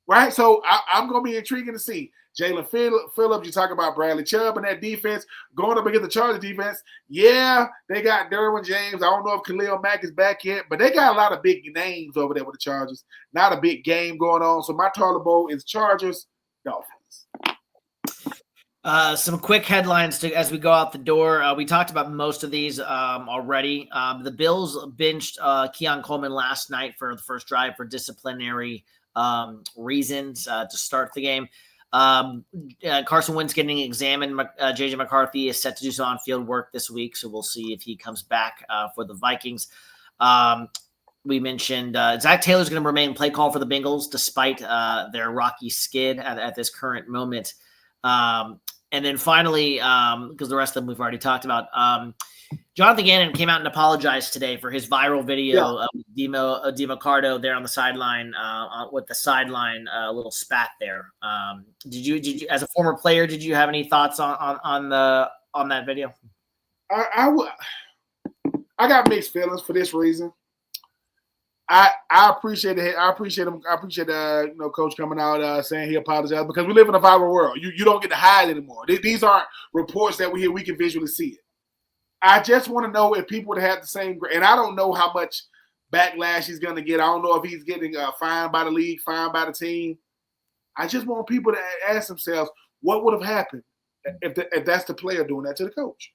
right? So I'm going to be intriguing to see. Jalen Phillips, you talk about Bradley Chubb and that defense going up against the Chargers defense. Yeah, they got Derwin James. I don't know if Khalil Mack is back yet, but they got a lot of big names over there with the Chargers. Not a big game going on. So my toilet bowl is Chargers, Dolphins. Some quick headlines as we go out the door. We talked about most of these already. The Bills benched Keon Coleman last night for the first drive for disciplinary reasons to start the game. Carson Wentz getting examined. JJ McCarthy is set to do some on-field work this week, so we'll see if he comes back for the Vikings. We mentioned Zach Taylor's going to remain play call for the Bengals despite their rocky skid at this current moment. And then finally, because the rest of them we've already talked about, Jonathan Gannon came out and apologized today for his viral video of DiMarcardo there on the sideline with the sideline little spat there. Did you, as a former player, did you have any thoughts on that video? I got mixed feelings for this reason. I appreciate it. I appreciate him. I appreciate Coach coming out saying he apologized, because we live in a viral world. You don't get to hide anymore. These aren't reports that we hear. We can visually see it. I just want to know if people would have the same, and I don't know how much backlash he's going to get. I don't know if he's getting fined by the league, fined by the team. I just want people to ask themselves, what would have happened if that's the player doing that to the coach?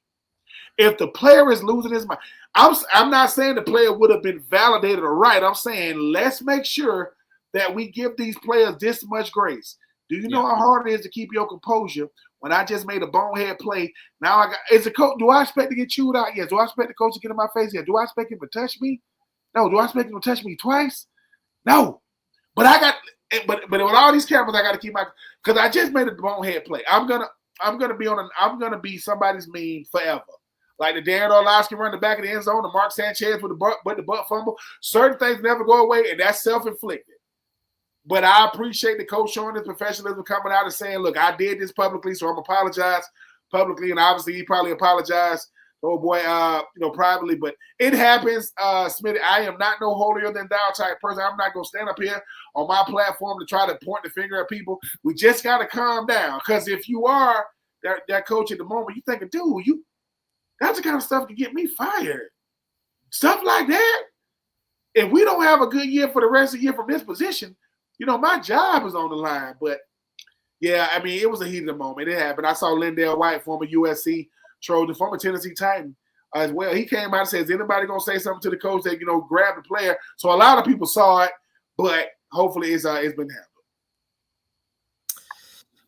If the player is losing his mind, I'm not saying the player would have been validated or right. I'm saying let's make sure that we give these players this much grace. Do you know how hard it is to keep your composure when I just made a bonehead play? Now as a coach, do I expect to get chewed out? Yes. Do I expect the coach to get in my face? Yes. Do I expect him to touch me? No. Do I expect him to touch me twice? No. But with all these cameras, I got to keep because I just made a bonehead play. I'm gonna be somebody's meme forever. Like the Darren Orlovsky run the back of the end zone, the Mark Sanchez with the butt fumble. Certain things never go away, and that's self-inflicted. But I appreciate the coach showing his professionalism, coming out and saying, look, I did this publicly, so I'm apologize publicly. And obviously he probably apologized, privately. But it happens, Smitty. I am not no holier than thou type person. I'm not going to stand up here on my platform to try to point the finger at people. We just got to calm down. Because if you are that coach at the moment, you're thinking, dude, that's the kind of stuff that get me fired. Stuff like that. If we don't have a good year for the rest of the year from this position, my job is on the line. But, yeah, I mean, it was a heated moment. It happened. I saw Lindell White, former USC Trojan, former Tennessee Titan as well. He came out and said, is anybody going to say something to the coach that, grab the player? So a lot of people saw it, but hopefully it's been handled.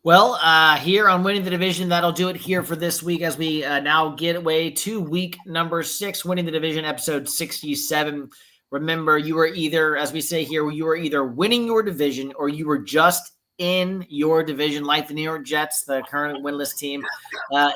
Well, here on Winning the Division, that'll do it here for this week as we now get away to week number 6, Winning the Division, episode 67. Remember, you were either, as we say here, you were either winning your division or you were just in your division, like the New York Jets, the current winless team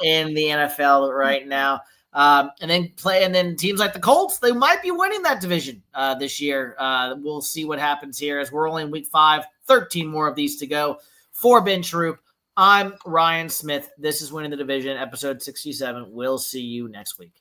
in the NFL right now. And then teams like the Colts, they might be winning that division this year. We'll see what happens here as we're only in week 5, 13 more of these to go. For Ben Troupe, I'm Ryan Smith. This is Winning the Division, episode 67. We'll see you next week.